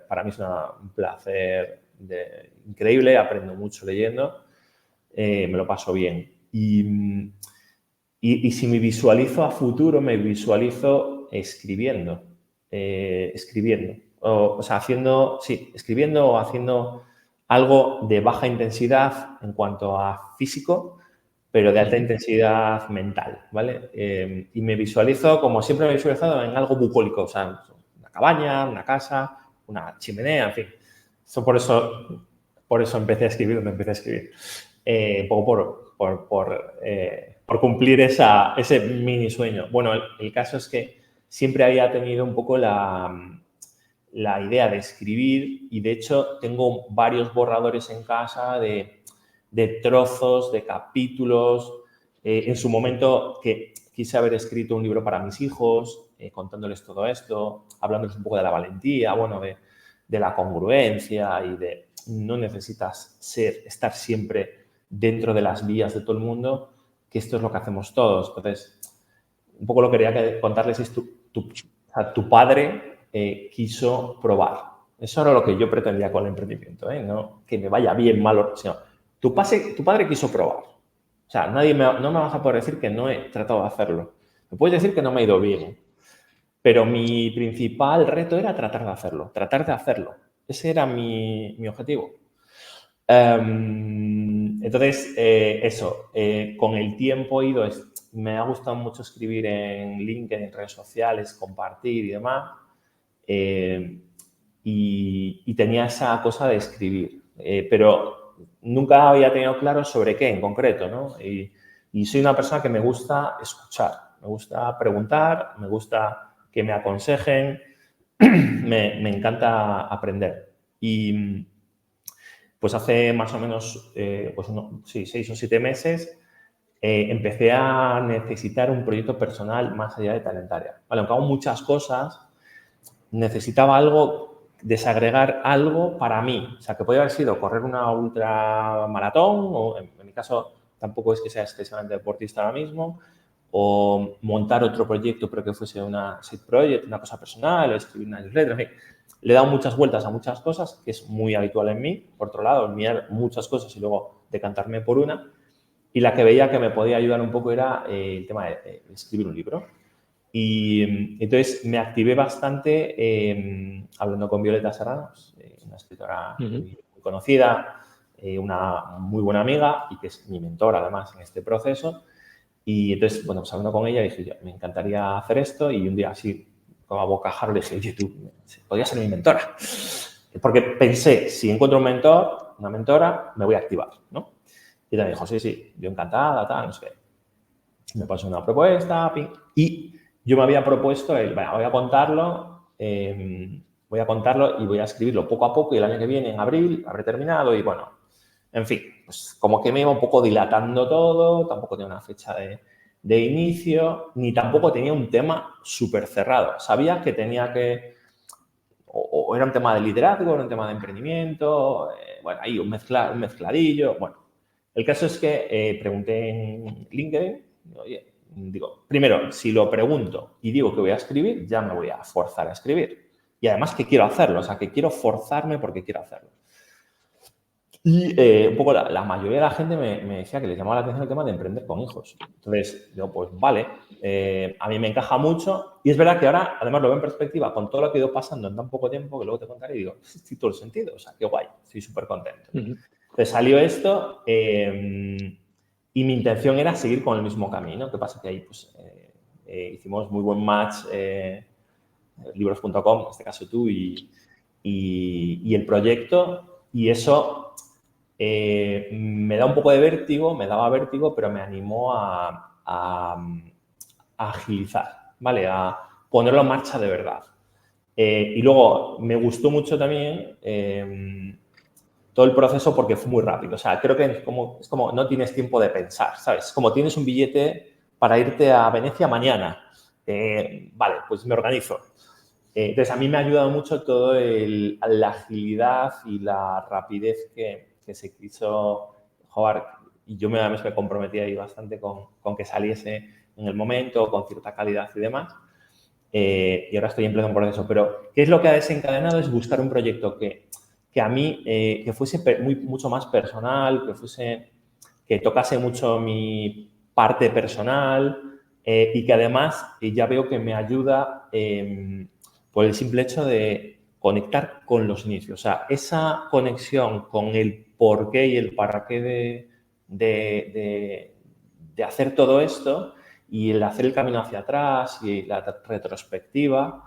Para mí es un placer increíble, aprendo mucho leyendo, me lo paso bien. Y si me visualizo a futuro, me visualizo escribiendo. Escribiendo. O sea, escribiendo o haciendo algo de baja intensidad en cuanto a físico, pero de alta Ujú. intensidad mental, ¿vale? Y me visualizo, como siempre me he visualizado, en algo bucólico, o sea, una cabaña, una casa, una chimenea, en fin. Eso por eso empecé a escribir donde empecé a escribir. Un poco por cumplir ese mini sueño. Bueno, el caso es que siempre había tenido un poco la idea de escribir y de hecho tengo varios borradores en casa de trozos, de capítulos. En su momento que quise haber escrito un libro para mis hijos, contándoles todo esto, hablándoles un poco de la valentía, bueno, de la congruencia y de no necesitas estar siempre dentro de las vías de todo el mundo, que esto es lo que hacemos todos. Entonces, un poco lo que quería contarles es o sea, tu padre quiso probar. Eso era lo que yo pretendía con el emprendimiento, ¿eh? No que me vaya bien, mal, sino tu padre quiso probar. O sea, no me vas a poder decir que no he tratado de hacerlo. Me puedes decir que no me ha ido bien, pero mi principal reto era tratar de hacerlo. Ese era mi objetivo. Entonces, eso, con el tiempo me ha gustado mucho escribir en LinkedIn, en redes sociales, compartir y demás. eh, y tenía esa cosa de escribir, pero nunca había tenido claro sobre qué en concreto, ¿no? Y soy una persona que me gusta escuchar, me gusta preguntar, me gusta que me aconsejen, me encanta aprender. Y pues hace más o menos, sí, 6 o 7 meses, empecé a necesitar un proyecto personal más allá de Talentaria. Vale, aunque hago muchas cosas, necesitaba desagregar algo para mí. O sea, que podía haber sido correr una ultramaratón, o en mi caso tampoco es que sea excesivamente deportista ahora mismo, o montar otro proyecto, pero que fuese una side project, una cosa personal, o escribir una newsletter, en fin. Le he dado muchas vueltas a muchas cosas, que es muy habitual en mí. Por otro lado, enviar muchas cosas y luego decantarme por una. Y la que veía que me podía ayudar un poco era el tema de escribir un libro. Y entonces me activé bastante hablando con Violeta Serrano, una escritora Ujú. muy conocida, una muy buena amiga y que es mi mentora además en este proceso. Y entonces, bueno, pues hablando con ella dije, yo, me encantaría hacer esto y un día así, como a bocajarro, le dije, oye, tú, podrías ser mi mentora. Porque pensé, si encuentro un mentor, una mentora, me voy a activar, ¿no? Y ella me dijo, sí, sí, yo encantada, tal, no sé qué. Me pasó una propuesta y yo me había propuesto bueno, voy a contarlo y voy a escribirlo poco a poco y el año que viene, en abril, habré terminado y bueno, en fin, pues como que me iba un poco dilatando todo, tampoco tenía una fecha de inicio, ni tampoco tenía un tema súper cerrado. Sabía que tenía que, o era un tema de liderazgo, era un tema de emprendimiento, bueno, ahí un mezcladillo. Bueno, el caso es que pregunté en LinkedIn, oye, digo, primero, si lo pregunto y digo que voy a escribir, ya me voy a forzar a escribir. Y además que quiero hacerlo, o sea, que quiero forzarme porque quiero hacerlo. Y un poco la mayoría de la gente me decía que les llamaba la atención el tema de emprender con hijos. Entonces, digo, pues vale, a mí me encaja mucho. Y es verdad que ahora, además, lo veo en perspectiva con todo lo que he ido pasando en tan poco tiempo, que luego te contaré y digo, sí, todo el sentido. O sea, qué guay, estoy súper contento. Entonces salió esto y mi intención era seguir con el mismo camino. ¿Qué pasa? Que ahí pues, hicimos muy buen match, libros.com, en este caso tú, y el proyecto. Y eso me da un poco de vértigo, me daba vértigo, pero me animó a agilizar, ¿vale? A ponerlo en marcha de verdad. Y luego me gustó mucho también todo el proceso porque fue muy rápido. O sea, creo que es como no tienes tiempo de pensar, ¿sabes? Es como tienes un billete para irte a Venecia mañana. Vale, pues me organizo. Entonces, a mí me ha ayudado mucho todo la agilidad y la rapidez que se quiso jugar. Y yo me comprometí ahí bastante con que saliese en el momento, con cierta calidad y demás. Y ahora estoy en pleno proceso. Pero, ¿qué es lo que ha desencadenado? Es buscar un proyecto que a mí, que fuese mucho más personal, que tocase mucho mi parte personal y que además ya veo que me ayuda por el simple hecho de conectar con los inicios. O sea, esa conexión con el porqué y el para qué de hacer todo esto y el hacer el camino hacia atrás y la retrospectiva,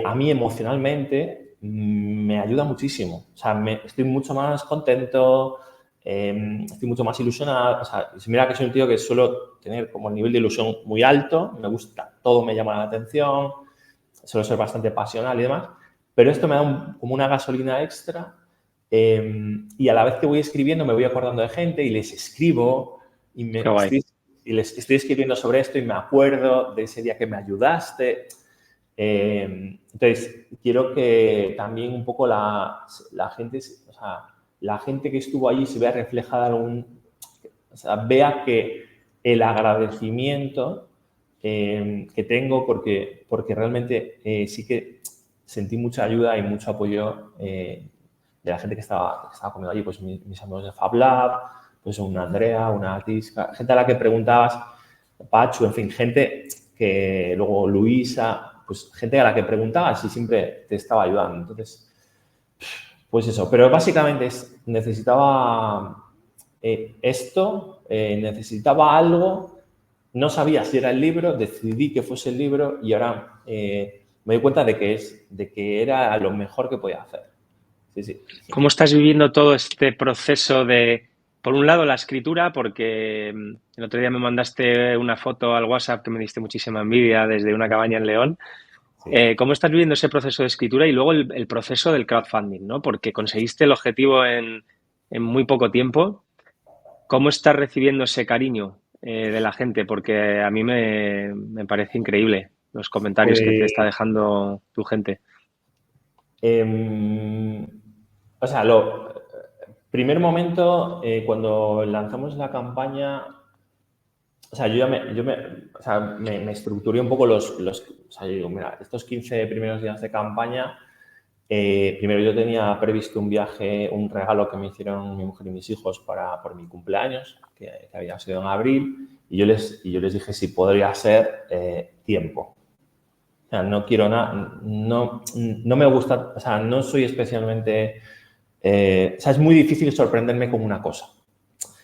a mí emocionalmente me ayuda muchísimo. O sea, estoy mucho más contento, estoy mucho más ilusionado. O sea, mira que soy un tío que suelo tener como el nivel de ilusión muy alto, me gusta, todo me llama la atención, suelo ser bastante pasional y demás, pero esto me da como una gasolina extra y a la vez que voy escribiendo me voy acordando de gente y les escribo y, les estoy escribiendo sobre esto y me acuerdo de ese día que me ayudaste. Entonces, quiero que también un poco la gente, o sea, la gente que estuvo allí se vea reflejada o sea, vea que el agradecimiento que tengo porque realmente sí que sentí mucha ayuda y mucho apoyo de la gente que estaba conmigo allí, pues mis amigos de Fab Lab, pues una Andrea, una Atisca, gente a la que preguntabas, Pachu, en fin, gente que luego Luisa, pues gente a la que preguntabas y siempre te estaba ayudando. Entonces, pues eso, pero básicamente necesitaba necesitaba algo, no sabía si era el libro, decidí que fuese el libro y ahora me doy cuenta de que era lo mejor que podía hacer. Sí, sí. ¿Cómo estás viviendo todo este proceso de, por un lado, la escritura? Porque el otro día me mandaste una foto al WhatsApp que me diste muchísima envidia desde una cabaña en León. Sí. ¿Cómo estás viviendo ese proceso de escritura y luego el proceso del crowdfunding, ¿no? Porque conseguiste el objetivo en muy poco tiempo. ¿Cómo estás recibiendo ese cariño de la gente? Porque a mí me parece increíble los comentarios que te está Pues, dejando tu gente. o sea, primer momento, cuando lanzamos la campaña, o sea, o sea, me estructuré un poco o sea, yo digo, mira, estos 15 primeros días de campaña, primero yo tenía previsto un viaje, un regalo que me hicieron mi mujer y mis hijos por mi cumpleaños, que había sido en abril, y yo les dije si podría ser tiempo. O sea, no quiero nada, no me gusta, o sea, no soy especialmente, o sea, es muy difícil sorprenderme con una cosa.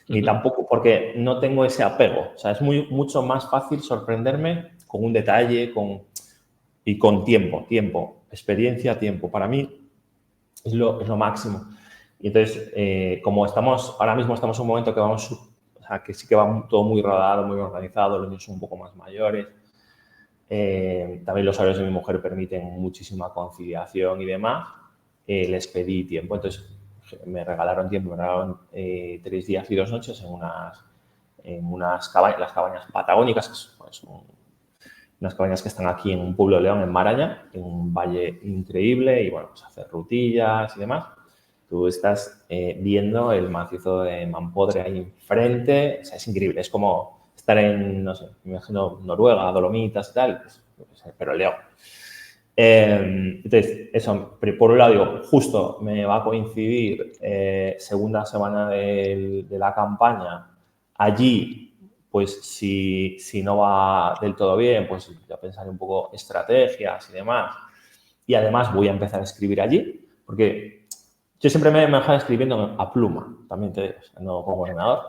Ni tampoco porque no tengo ese apego. O sea, es mucho más fácil sorprenderme con un detalle y con tiempo, experiencia, tiempo. Para mí es lo máximo. Y entonces, como ahora mismo estamos en un momento que vamos, o sea, que sí que va todo muy rodado, muy organizado, los niños son un poco más mayores. También los horarios de mi mujer permiten muchísima conciliación y demás. Les pedí tiempo, entonces me regalaron tiempo, me regalaron 3 días y 2 noches en unas cabañas, las cabañas patagónicas, que son unas cabañas que están aquí en un pueblo de León, en Maraña, en un valle increíble y, bueno, pues hacer rutillas y demás. Tú estás viendo el macizo de Mampodre ahí enfrente, o sea, es increíble, es como estar en, no sé, me imagino Noruega, Dolomitas y tal, pues, pero León. Entonces, eso, por un lado digo, justo me va a coincidir segunda semana de la campaña. Allí, pues si no va del todo bien, pues ya pensaré un poco estrategias y demás. Y además voy a empezar a escribir allí, porque yo siempre me he dejado escribiendo a pluma, también te digo, o sea, no con ordenador.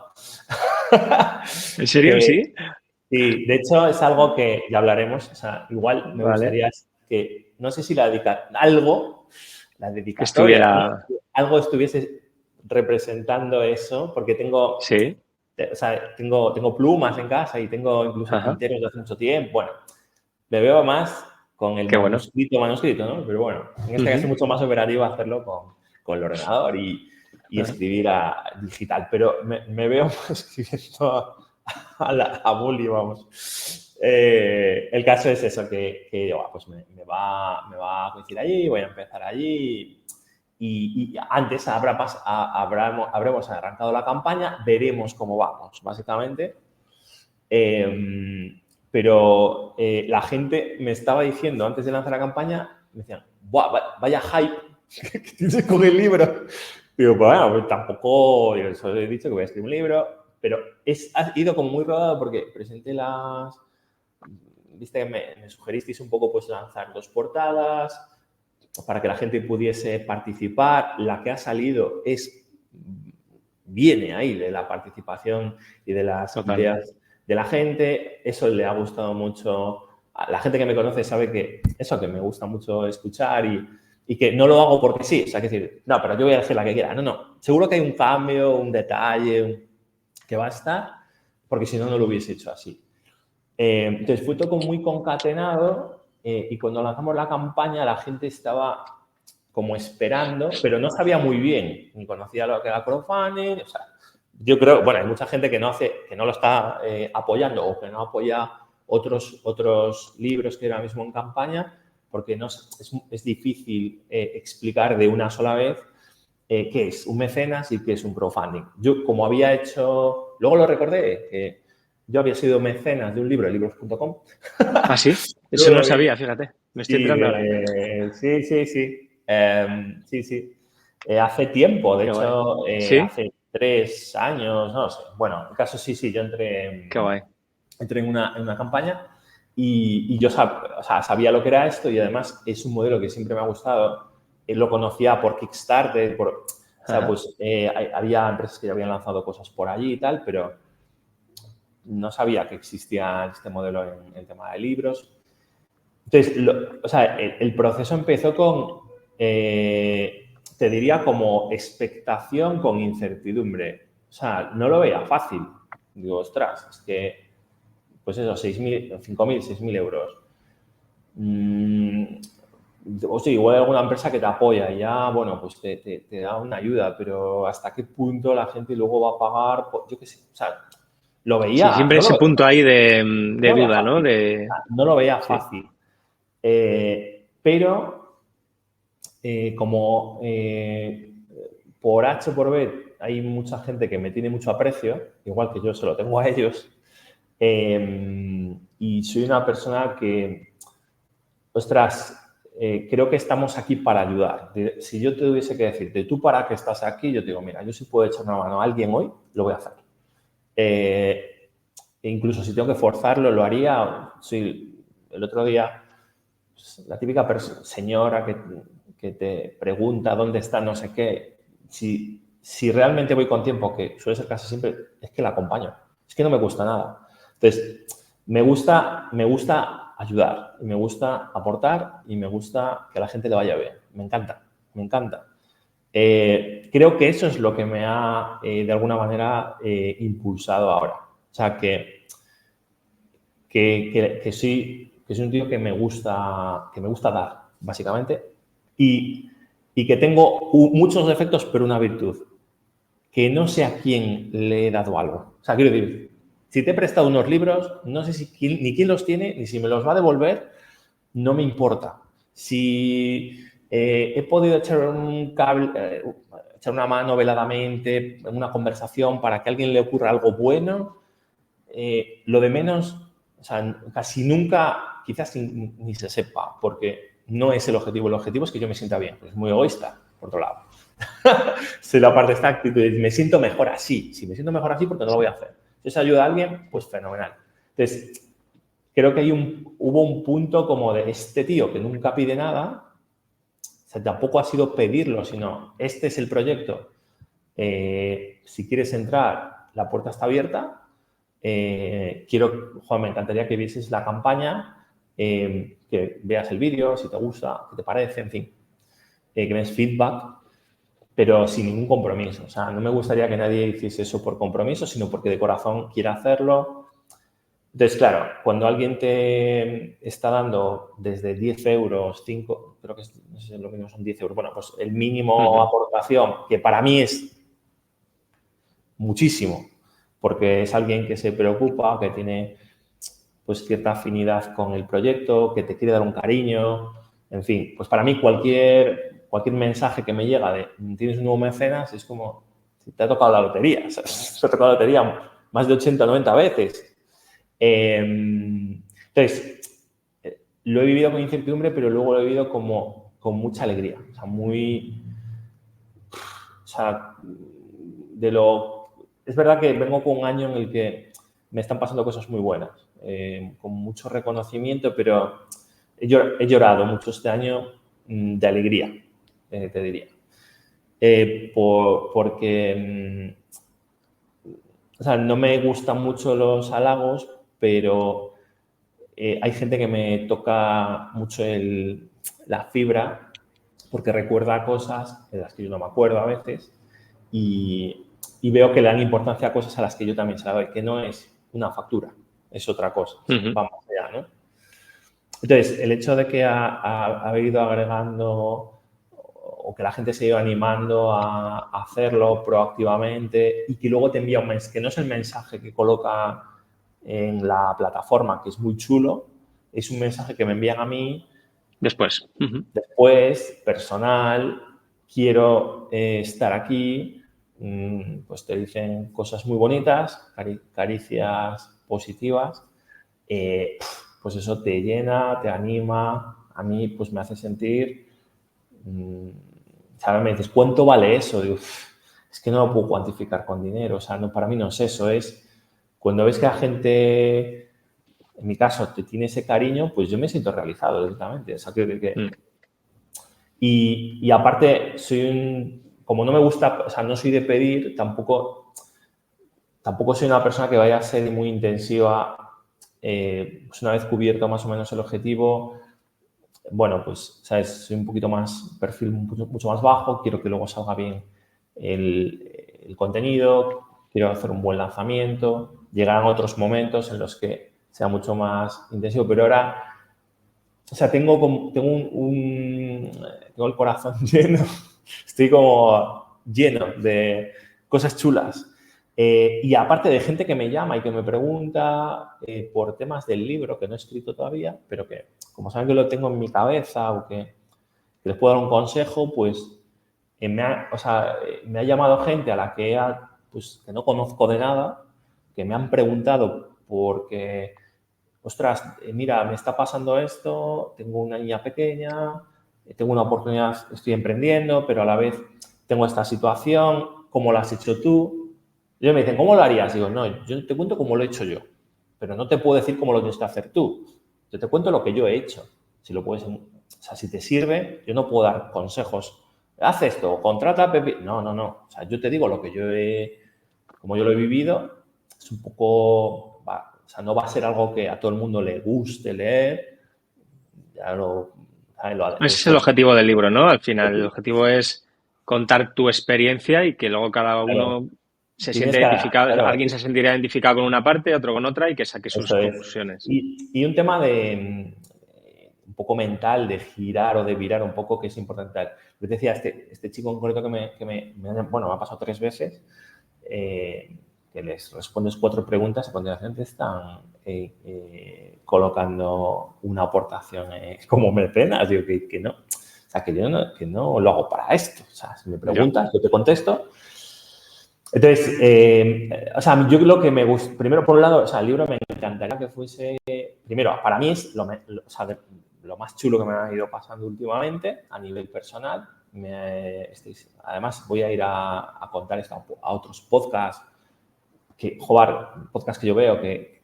¿En serio? Que, Sí. sí, de hecho es algo que ya hablaremos, o sea, igual me Vale. gustaría que, no sé si la Que dedicatoria, estuviera. ¿no? Algo estuviese representando eso, porque tengo, Sí. o sea, tengo plumas en casa y tengo incluso Ajá. tinteros de hace mucho tiempo. Bueno, me veo más con el Qué bueno. manuscrito, ¿no? Pero bueno, en este caso es Ujú. mucho más operativo hacerlo con el ordenador y Ajá. escribir a digital. Pero me veo escribiendo a Bully, vamos. El caso es eso, que digo, pues me va a coincidir allí, voy a empezar allí y antes habremos arrancado la campaña, veremos cómo vamos, básicamente. Pero la gente me estaba diciendo antes de lanzar la campaña, me decían, vaya hype que tienes con el libro. Digo, bueno, pues tampoco, yo solo he dicho que voy a escribir un libro, pero ha ido como muy rodado porque presenté viste que me sugeristeis un poco pues lanzar 2 portadas para que la gente pudiese participar. La que ha salido viene ahí de la participación y de las Total. ideas de la gente. Eso le ha gustado mucho. A la gente que me conoce sabe que eso, que me gusta mucho escuchar y que no lo hago porque sí. O sea, que decir, no, pero yo voy a hacer la que quiera. No, no. Seguro que hay un cambio, un detalle que va a estar, porque si no, no lo hubiese hecho así. Entonces fue todo muy concatenado y cuando lanzamos la campaña la gente estaba como esperando, pero no sabía muy bien, ni conocía lo que era crowdfunding. O sea, yo creo, bueno, hay mucha gente que no lo está apoyando o que no apoya otros libros que ahora mismo en campaña, porque no, es difícil explicar de una sola vez qué es un mecenas y qué es un crowdfunding. Yo, como había hecho, luego lo recordé, que yo había sido mecenas de un libro, de libros.com. Ah, sí. Eso no lo sabía, fíjate. Me estoy Sí, enterando ahora. sí, sí, sí. Sí, sí. Hace tiempo, de Qué guay. hecho, Sí. hace 3 años, no sé. Bueno, en el caso sí, yo Qué guay. entré en una campaña y yo o sea, sabía lo que era esto y además es un modelo que siempre me ha gustado. Lo conocía por Kickstarter, o sea, Ajá. pues había empresas que ya habían lanzado cosas por allí y tal, pero no sabía que existía este modelo en el tema de libros. Entonces, o sea, el proceso empezó con, te diría, como expectación con incertidumbre. O sea, no lo veía fácil. Digo, ostras, es que, pues eso, 6.000, 5.000, 6.000 euros. O sea, igual hay alguna empresa que te apoya y ya, bueno, pues te da una ayuda, pero ¿hasta qué punto la gente luego va a pagar? Yo qué sé, o sea, lo Sí, veía, siempre ese punto ahí no de lo veía duda, ¿no? fácil. De. No lo veía Sí. fácil. Pero como por H o por B hay mucha gente que me tiene mucho aprecio, igual que yo se lo tengo a ellos, y soy una persona que, ostras, creo que estamos aquí para ayudar. Si yo te tuviese que decir, de tú para qué estás aquí, yo te digo, mira, yo si puedo echar una mano a alguien hoy, lo voy a hacer. E incluso si tengo que forzarlo, lo haría. Sí, el otro día, pues, la típica señora que te pregunta dónde está no sé qué, si realmente voy con tiempo, que suele ser casi siempre, es que la acompaño. Es que no me gusta nada. Entonces, me gusta ayudar, y me gusta aportar y me gusta que a la gente le vaya bien. Me encanta, me encanta. Creo que eso es lo que me ha, de alguna manera, impulsado ahora. O sea, que soy un tío que me gusta dar, básicamente, y, y que tengo muchos defectos, pero una virtud, que no sé a quién le he dado algo. O sea, quiero decir, Si te he prestado unos libros, no sé ni quién los tiene, ni si me los va a devolver, no me importa. Si he podido echar un cable, echar una mano veladamente en una conversación para que a alguien le ocurra algo bueno, lo de menos, o sea, casi nunca, quizás ni se sepa, porque no es el objetivo. El objetivo es que yo me sienta bien, pues es muy egoísta, por otro lado. Soy la parte de esta actitud, me siento mejor así. Si me siento mejor así, porque no lo voy a hacer. Si eso ayuda a alguien, pues fenomenal. Entonces, creo que hubo un punto como de este tío que nunca pide nada, o sea, tampoco ha sido pedirlo, sino este es el proyecto. Si quieres entrar, la puerta está abierta. Juan, me encantaría que vieses la campaña, que veas el vídeo, si te gusta, qué te parece, en fin, que me des feedback, pero sin ningún compromiso. O sea, no me gustaría que nadie hiciese eso por compromiso, sino porque de corazón quiere hacerlo. Entonces, claro, cuando alguien te está dando desde 10 euros, 5, creo que no sé si lo mínimo son 10 euros, bueno, pues el mínimo aportación, que para mí es muchísimo, porque es alguien que se preocupa, que tiene pues cierta afinidad con el proyecto, que te quiere dar un cariño, en fin, pues para mí cualquier mensaje que me llega de tienes un nuevo mecenas es como si te ha tocado la lotería, o sea, se ha tocado la lotería más de 80 o 90 veces. Entonces, lo he vivido con incertidumbre, pero luego lo he vivido como con mucha alegría, o sea, es verdad que vengo con un año en el que me están pasando cosas muy buenas, con mucho reconocimiento, pero he llorado mucho este año de alegría, te diría. Porque o sea, no me gustan mucho los halagos, pero hay gente que me toca mucho la fibra porque recuerda cosas de las que yo no me acuerdo a veces y veo que le dan importancia a cosas a las que yo también se la doy, que no es una factura, es otra cosa, vamos allá, ¿no? Entonces, el hecho de que ha ido agregando o que la gente se ha ido animando a hacerlo proactivamente y que luego te envía un mensaje, que no es el mensaje que coloca en la plataforma, que es muy chulo, es un mensaje que me envían a mí después, personal, quiero estar aquí, pues te dicen cosas muy bonitas, caricias positivas, pues eso te llena, te anima, a mí pues me hace sentir, ¿sabes? Me dices, ¿cuánto vale eso? Digo, es que no lo puedo cuantificar con dinero, o sea, no, para mí no es eso, es cuando ves que la gente, en mi caso, te tiene ese cariño, pues yo me siento realizado directamente, o sea, y aparte, como no me gusta, o sea, no soy de pedir, tampoco soy una persona que vaya a ser muy intensiva. Pues una vez cubierto más o menos el objetivo, bueno, pues, ¿sabes? Soy un poquito más, perfil mucho más bajo, quiero que luego salga bien el contenido, quiero hacer un buen lanzamiento, llegarán otros momentos en los que sea mucho más intensivo, pero ahora, o sea, tengo el corazón lleno, estoy como lleno de cosas chulas. Y aparte de gente que me llama y que me pregunta por temas del libro, que no he escrito todavía, pero que como saben que lo tengo en mi cabeza o que les puedo dar un consejo, pues me ha llamado gente a la pues, que no conozco de nada, que me han preguntado porque, ostras, mira, me está pasando esto, tengo una niña pequeña, tengo una oportunidad, estoy emprendiendo, pero a la vez tengo esta situación, ¿cómo lo has hecho tú? Y ellos me dicen, ¿cómo lo harías? Digo, no, yo te cuento cómo lo he hecho yo, pero no te puedo decir cómo lo tienes que hacer tú. Yo te cuento lo que yo he hecho. Si lo puedes, o sea, si te sirve, yo no puedo dar consejos. Haz esto, contrata a Pepe. No. O sea, yo te digo lo que como yo lo he vivido, es un poco, o sea, no va a ser algo que a todo el mundo le guste leer. Ya Ese es el objetivo del libro, ¿no? Al final, el objetivo es contar tu experiencia y que luego cada claro, uno se tienes siente que, identificado, claro, alguien se sentirá identificado con una parte, otro con otra y que saque sus eso es. conclusiones. Y un tema de un poco mental, de girar o de virar un poco, que es importante. Yo te decía, este chico en concreto que me ha pasado 3 veces, que les respondes 4 preguntas, a continuación te están colocando una aportación como mecenas. Digo que no. O sea, que no lo hago para esto. O sea, si me preguntas, yo te contesto. Entonces, o sea, yo lo que me gusta, primero por un lado, o sea, el libro me encantaría que fuese, primero, para mí es lo más chulo que me ha ido pasando últimamente a nivel personal. Además, voy a ir a contar esto a otros podcasts, podcasts que yo veo, que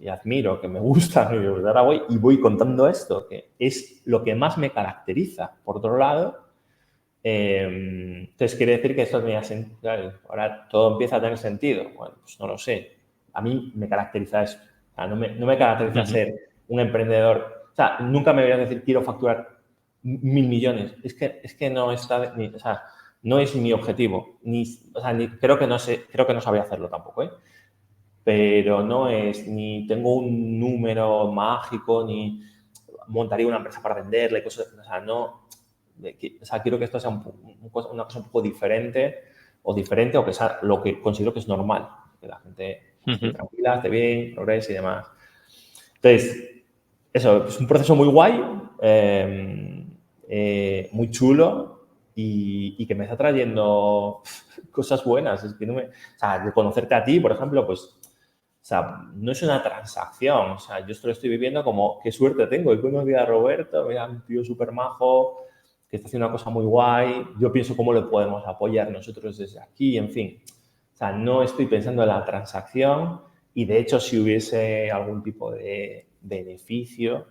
admiro, que me gustan, y ahora voy contando esto, que es lo que más me caracteriza. Por otro lado, entonces quiere decir que esto tenía sentido. Claro, ahora todo empieza a tener sentido. Bueno, pues no lo sé. A mí me caracteriza eso. O sea, no me caracteriza ser un emprendedor. O sea, nunca me voy a decir quiero facturar 1.000 millones. Es que no está, o sea, no es mi objetivo. Creo que no sabría hacerlo tampoco, ¿eh? Pero no es, ni tengo un número mágico, ni montaría una empresa para venderla y cosas. O sea, no. O sea, quiero que esto sea una cosa un poco diferente o que sea lo que considero que es normal, que la gente esté tranquila, esté bien, progrese y demás. Entonces, eso, es un proceso muy guay, muy chulo y que me está trayendo cosas buenas. Es que o sea, de conocerte a ti, por ejemplo, pues, o sea, no es una transacción. O sea, yo esto lo estoy viviendo como qué suerte tengo. Y conocí a Roberto, mira, un tío súper majo, que está haciendo una cosa muy guay. Yo pienso cómo le podemos apoyar nosotros desde aquí, en fin. O sea, no estoy pensando en la transacción y, de hecho, si hubiese algún tipo de beneficio,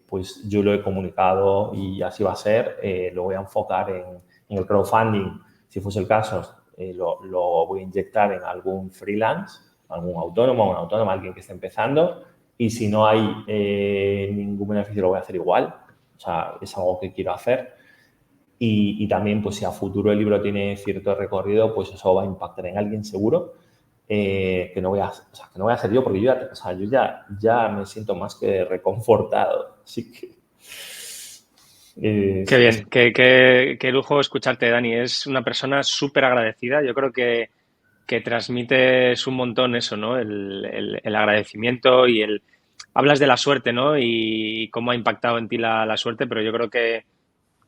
pues yo lo he comunicado y así va a ser. Lo voy a enfocar en el crowdfunding, si fuese el caso. Lo voy a inyectar en algún freelance, algún autónomo, una autónoma, alguien que esté empezando. Y si no hay ningún beneficio, lo voy a hacer igual. O sea, es algo que quiero hacer. Y también, pues si a futuro el libro tiene cierto recorrido, pues eso va a impactar en alguien seguro. Que no voy a ser yo, porque yo ya me siento más que reconfortado. Así que... Qué bien, qué lujo escucharte, Dani. Es una persona súper agradecida. Yo creo que transmites un montón eso, ¿no? El agradecimiento y Hablas de la suerte, ¿no? Y cómo ha impactado en ti la suerte, pero yo creo que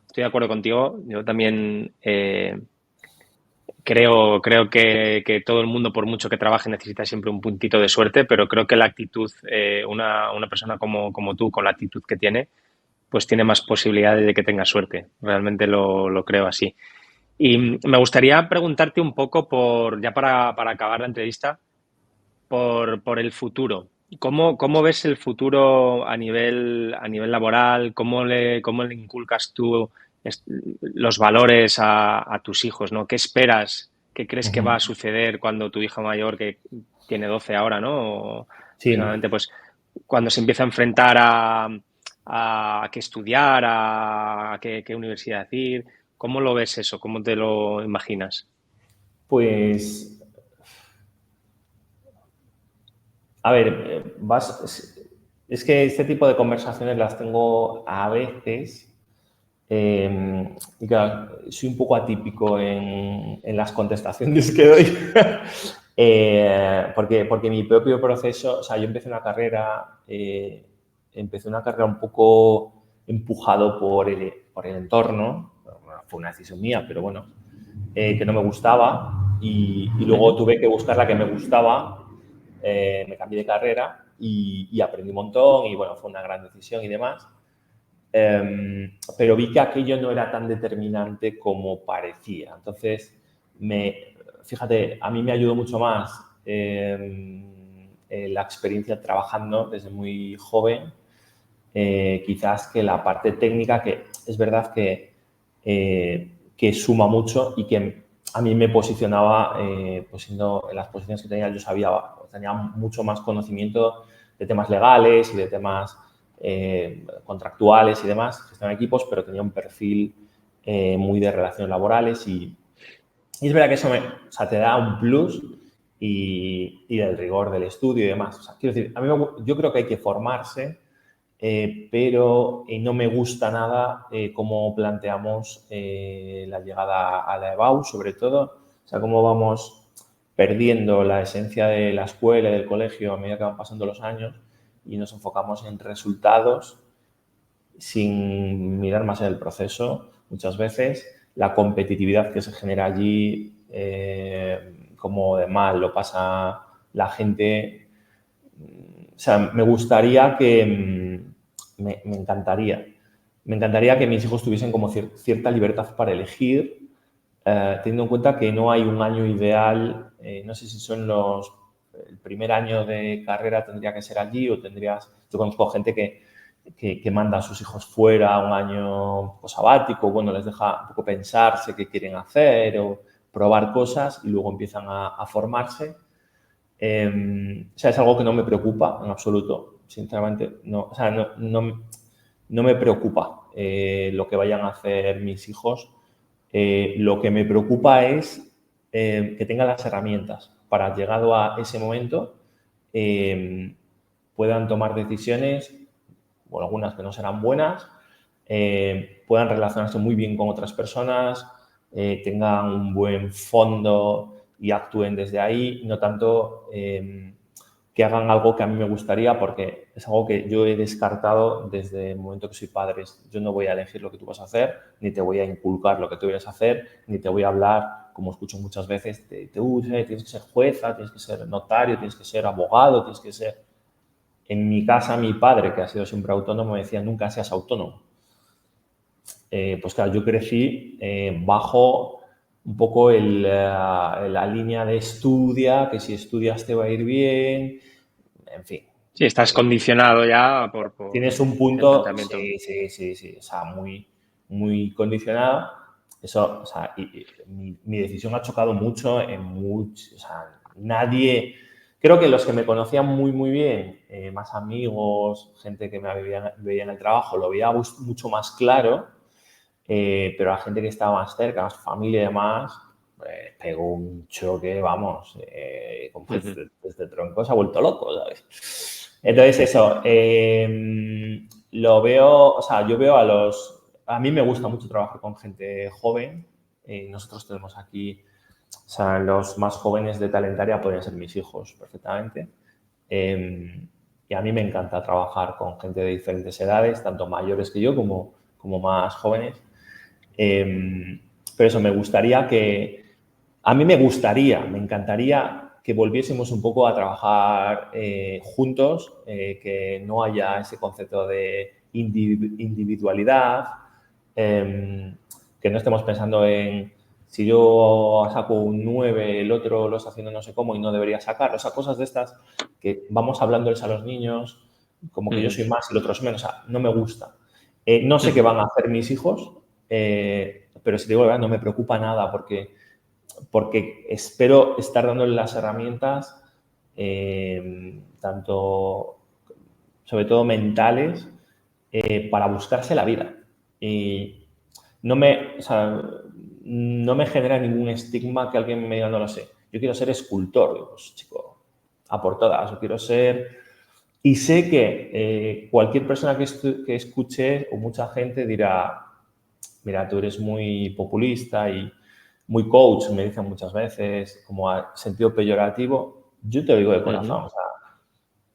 estoy de acuerdo contigo. Yo también creo que todo el mundo, por mucho que trabaje, necesita siempre un puntito de suerte, pero creo que la actitud, una persona como tú, con la actitud que tiene, pues tiene más posibilidades de que tenga suerte. Realmente lo creo así. Y me gustaría preguntarte un poco ya para acabar la entrevista, por el futuro. ¿Cómo ves el futuro a nivel laboral? ¿Cómo le inculcas tú los valores a tus hijos, ¿no? ¿Qué esperas? ¿Qué crees que va a suceder cuando tu hija mayor, que tiene 12 ahora, ¿no? Sí. Aproximadamente, pues cuando se empieza a enfrentar a qué estudiar, a qué universidad ir? ¿Cómo lo ves eso? ¿Cómo te lo imaginas? Pues, a ver, es que este tipo de conversaciones las tengo a veces. Y claro, soy un poco atípico en las contestaciones que doy. Porque mi propio proceso, o sea, yo empecé una carrera un poco empujado por el entorno. Bueno, fue una decisión mía, pero bueno, que no me gustaba y luego tuve que buscar la que me gustaba. Me cambié de carrera y aprendí un montón y bueno, fue una gran decisión y demás. Pero vi que aquello no era tan determinante como parecía. Entonces, fíjate, a mí me ayudó mucho más la experiencia trabajando desde muy joven, quizás que la parte técnica, que es verdad que suma mucho y que a mí me posicionaba, pues siendo en las posiciones que tenía, tenía mucho más conocimiento de temas legales y de temas contractuales y demás, gestión de equipos, pero tenía un perfil muy de relaciones laborales y es verdad que eso o sea, te da un plus y del rigor del estudio y demás. O sea, quiero decir, yo creo que hay que formarse, pero no me gusta nada cómo planteamos la llegada a la EBAU, sobre todo. O sea, cómo vamos perdiendo la esencia de la escuela y del colegio a medida que van pasando los años y nos enfocamos en resultados sin mirar más en el proceso. Muchas veces la competitividad que se genera allí, como de mal lo pasa la gente. O sea, me gustaría que, me encantaría que mis hijos tuviesen como cierta libertad para elegir, teniendo en cuenta que no hay un año ideal. No sé si son el primer año de carrera tendría que ser allí o tendrías, yo conozco gente que manda a sus hijos fuera un año sabático, bueno, les deja un poco pensarse qué quieren hacer o probar cosas y luego empiezan a formarse. O sea, es algo que no me preocupa en absoluto, sinceramente. No, o sea, no me preocupa lo que vayan a hacer mis hijos. Lo que me preocupa es que tengan las herramientas para, llegado a ese momento, puedan tomar decisiones, o algunas que no serán buenas, puedan relacionarse muy bien con otras personas, tengan un buen fondo y actúen desde ahí, no tanto que hagan algo que a mí me gustaría, porque es algo que yo he descartado desde el momento que soy padre. Yo no voy a elegir lo que tú vas a hacer, ni te voy a inculcar lo que tú quieres hacer, ni te voy a hablar, como escucho muchas veces, tienes que ser jueza, tienes que ser notario, tienes que ser abogado, tienes que ser... En mi casa, mi padre, que ha sido siempre autónomo, me decía, nunca seas autónomo. Pues claro, yo crecí bajo un poco la línea de estudia, que si estudias te va a ir bien, en fin. Sí, estás condicionado ya por Tienes un el punto, planteamiento. sí, o sea, muy, muy condicionado. Eso, o sea, mi decisión ha chocado mucho en muchos, o sea, nadie, creo que los que me conocían muy, muy bien, más amigos, gente que me veía en el trabajo, lo veía mucho más claro, pero la gente que estaba más cerca, más familia y demás, pegó un choque, vamos, como Ujú. desde tronco se ha vuelto loco, ¿sabes? Entonces eso, lo veo, o sea, yo veo a mí me gusta mucho trabajar con gente joven. Nosotros tenemos aquí, o sea, los más jóvenes de Talentaria podrían ser mis hijos perfectamente. Y a mí me encanta trabajar con gente de diferentes edades, tanto mayores que yo como más jóvenes. Pero eso, a mí me encantaría que volviésemos un poco a trabajar juntos, que no haya ese concepto de individualidad, que no estemos pensando en si yo saco un 9 el otro lo está haciendo no sé cómo y no debería sacar. O sea, cosas de estas que vamos hablándoles a los niños como que yo Ujú. soy más y el otro es menos. O sea, no me gusta. No sé qué Ujú. van a hacer mis hijos, pero si te digo la verdad, no me preocupa nada porque espero estar dándole las herramientas, tanto, sobre todo mentales, para buscarse la vida. Y o sea, no me genera ningún estigma que alguien me diga, no lo sé, yo quiero ser escultor. Digo, pues chico, a por todas, yo quiero ser... Y sé que cualquier persona que escuche o mucha gente dirá, mira, tú eres muy populista y muy coach, me dicen muchas veces, como a sentido peyorativo. Yo te lo digo de Ujú. corazón, o sea,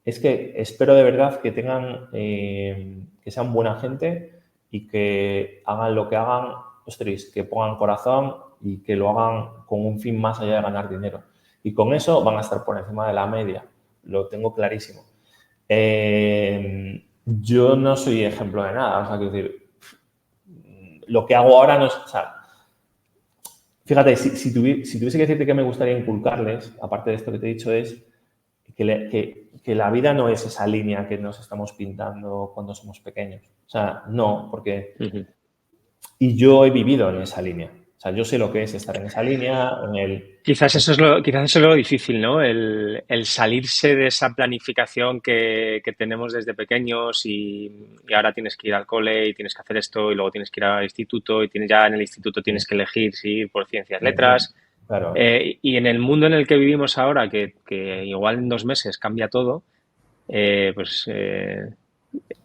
es que espero de verdad que tengan, que sean buena gente y que hagan lo que hagan, ostras, que pongan corazón y que lo hagan con un fin más allá de ganar dinero. Y con eso van a estar por encima de la media, lo tengo clarísimo. Yo no soy ejemplo de nada, o sea, quiero decir, lo que hago ahora no es, o sea, fíjate, si tuviese que decirte que me gustaría inculcarles, aparte de esto que te he dicho, es que la vida no es esa línea que nos estamos pintando cuando somos pequeños. O sea, no, porque... Ujú. Y yo he vivido en esa línea. O sea, yo sé lo que es estar en esa línea, en el... Quizás eso es lo difícil, ¿no? El salirse de esa planificación que tenemos desde pequeños y ahora tienes que ir al cole y tienes que hacer esto y luego tienes que ir al instituto y ya en el instituto tienes que elegir si ir por ciencias, letras. Claro. Y en el mundo en el que vivimos ahora, que igual en 2 meses cambia todo, pues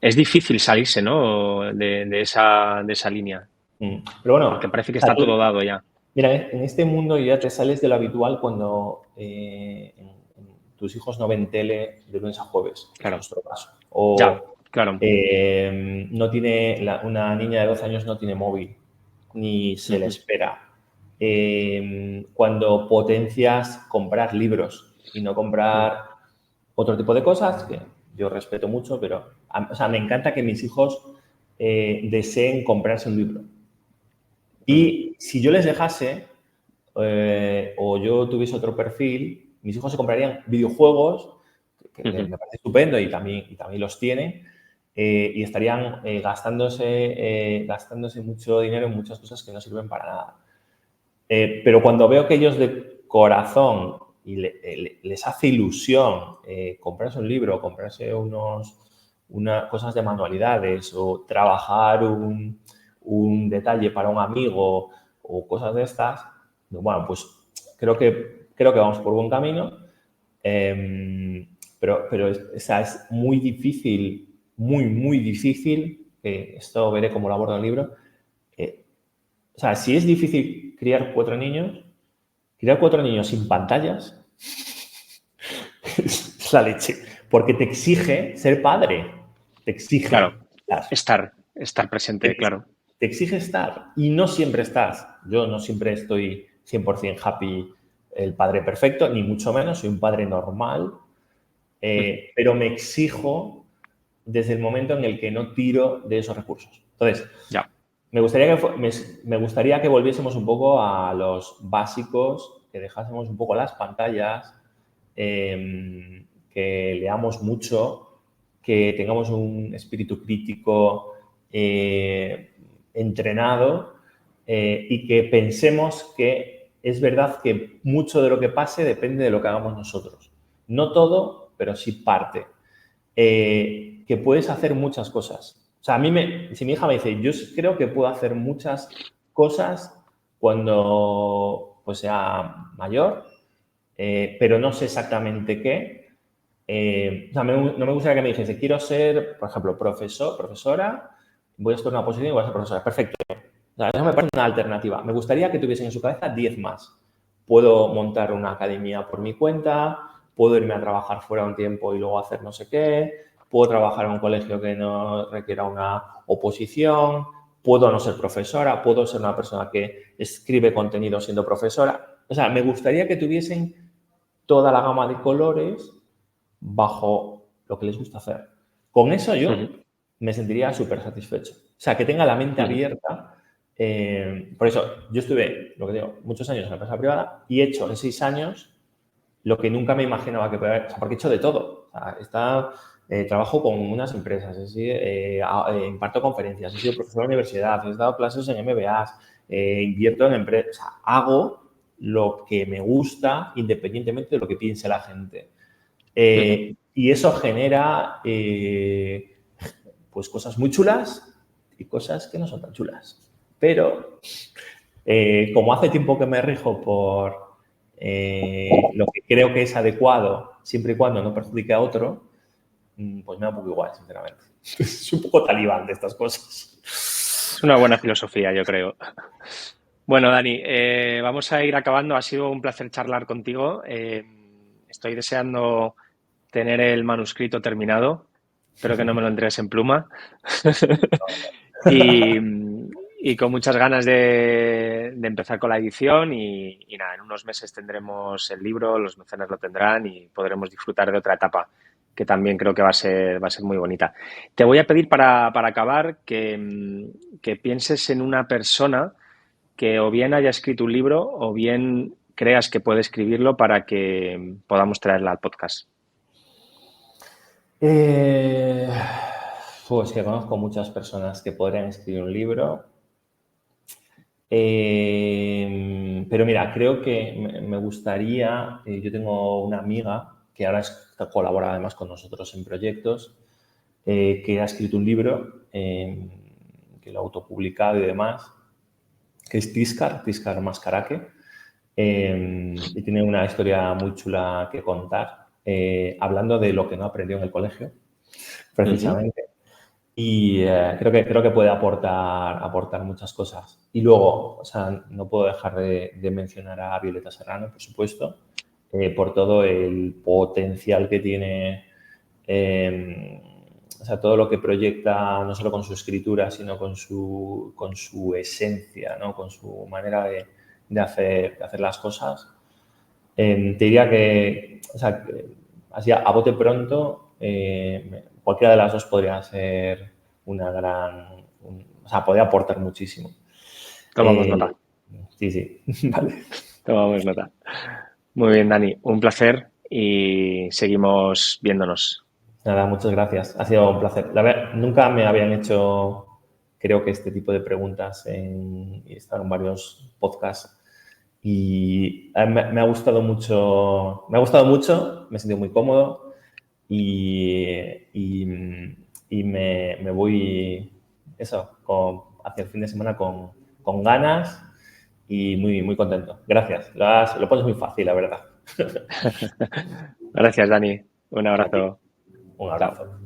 es difícil salirse, ¿no? De esa línea, Pero bueno, porque parece o que sea, está todo dado ya. Mira, en este mundo ya te sales de lo habitual cuando tus hijos no ven tele de lunes a jueves, que es Claro, nuestro caso. ya, O claro. no tiene, una niña de 12 años no tiene móvil, ni se le Ujú, espera. Cuando potencias comprar libros y no mm, comprar otro tipo de cosas, que yo respeto mucho, pero o sea, me encanta que mis hijos deseen comprarse un libro. mm, Y si yo les dejase, o yo tuviese otro perfil, mis hijos se comprarían videojuegos, que ujú. me parece estupendo y también los tienen, y estarían gastándose mucho dinero en muchas cosas que no sirven para nada. Pero cuando veo que ellos de corazón y les hace ilusión comprarse un libro, comprarse unas cosas de manualidades o trabajar un detalle para un amigo o cosas de estas, bueno, pues creo que vamos por buen camino. Pero o sea, es muy difícil, muy, muy difícil, esto veré cómo lo abordo en el libro. eh, o sea, si es difícil criar 4 niños sin pantallas es la leche, porque te exige ser padre, te Claro, exige estar presente, te, claro. te exige estar y no siempre estás. Yo no siempre estoy 100% happy el padre perfecto, ni mucho menos, soy un padre normal, Ujú, pero me exijo desde el momento en el que no tiro de esos recursos. Entonces, ya. me gustaría que volviésemos un poco a los básicos, que dejásemos un poco las pantallas, que leamos mucho, que tengamos un espíritu crítico entrenado y que pensemos que es verdad que mucho de lo que pase depende de lo que hagamos nosotros. No todo, pero sí parte. Que puedes hacer muchas cosas. O sea, si mi hija me dice, yo creo que puedo hacer muchas cosas cuando pues, sea mayor, pero no sé exactamente qué. O sea, no me gustaría que me dijese, quiero ser, por ejemplo, profesora, voy a estudiar una posición y voy a ser profesora. Perfecto. O sea, eso me parece una alternativa. Me gustaría que tuviesen en su cabeza 10 más. Puedo montar una academia por mi cuenta, puedo irme a trabajar fuera un tiempo y luego hacer no sé qué, puedo trabajar en un colegio que no requiera una oposición, puedo no ser profesora, puedo ser una persona que escribe contenido siendo profesora. O sea, me gustaría que tuviesen toda la gama de colores bajo lo que les gusta hacer. Con eso yo Ujú, me sentiría súper satisfecho. O sea, que tenga la mente ujú. abierta. Por eso, yo estuve, lo que digo, muchos años en la empresa privada y he hecho en 6 años lo que nunca me imaginaba que podía haber. O sea, porque he hecho de todo. O sea, trabajo con unas empresas, imparto conferencias, he sido profesor de universidad, he dado clases en MBAs, invierto en empresas. O sea, hago lo que me gusta independientemente de lo que piense la gente. Ujú. Y eso genera pues cosas muy chulas y cosas que no son tan chulas. Pero como hace tiempo que me rijo por lo que creo que es adecuado, siempre y cuando no perjudique a otro, pues me da un poco igual, sinceramente. Es un poco talibán de estas cosas. Es una buena filosofía, yo creo. Bueno, Dani, vamos a ir acabando. Ha sido un placer charlar contigo. Estoy deseando tener el manuscrito terminado. Espero que no me lo entregues en pluma. Y, y con muchas ganas de empezar con la edición y nada, en unos meses tendremos el libro, los mecenas lo tendrán y podremos disfrutar de otra etapa que también creo que va a ser muy bonita. Te voy a pedir para acabar que pienses en una persona que o bien haya escrito un libro o bien creas que puede escribirlo para que podamos traerla al podcast. Eh, pues que conozco muchas personas que podrían escribir un libro. Pero mira, creo que me gustaría, yo tengo una amiga que ahora colabora además con nosotros en proyectos, que ha escrito un libro, que lo ha autopublicado y demás, que es Tiscar Mascaraque, y tiene una historia muy chula que contar, hablando de lo que no aprendió en el colegio, Ujú. precisamente. y creo que puede aportar muchas cosas. Y luego, o sea, no puedo dejar de mencionar a Violeta Serrano, por supuesto, por todo el potencial que tiene, o sea, todo lo que proyecta, no solo con su escritura, sino con su esencia, ¿no? Con su manera de hacer las cosas. Te diría que, o sea, así a bote pronto, cualquiera de las dos podría ser una o sea, podría aportar muchísimo. Tomamos nota, Sí, sí, vale. tomamos nota. Muy bien, Dani, un placer y seguimos viéndonos. Nada, muchas gracias. Ha sido un placer. Nunca me habían hecho, creo que este tipo de preguntas y he estado en varios podcasts y me ha gustado mucho, me he sentido muy cómodo y, y me voy, eso, hacia el fin de semana con ganas y muy contento. Gracias. Lo pones muy fácil, la verdad. Gracias, Dani. Un A ti. abrazo. Un Chao. abrazo.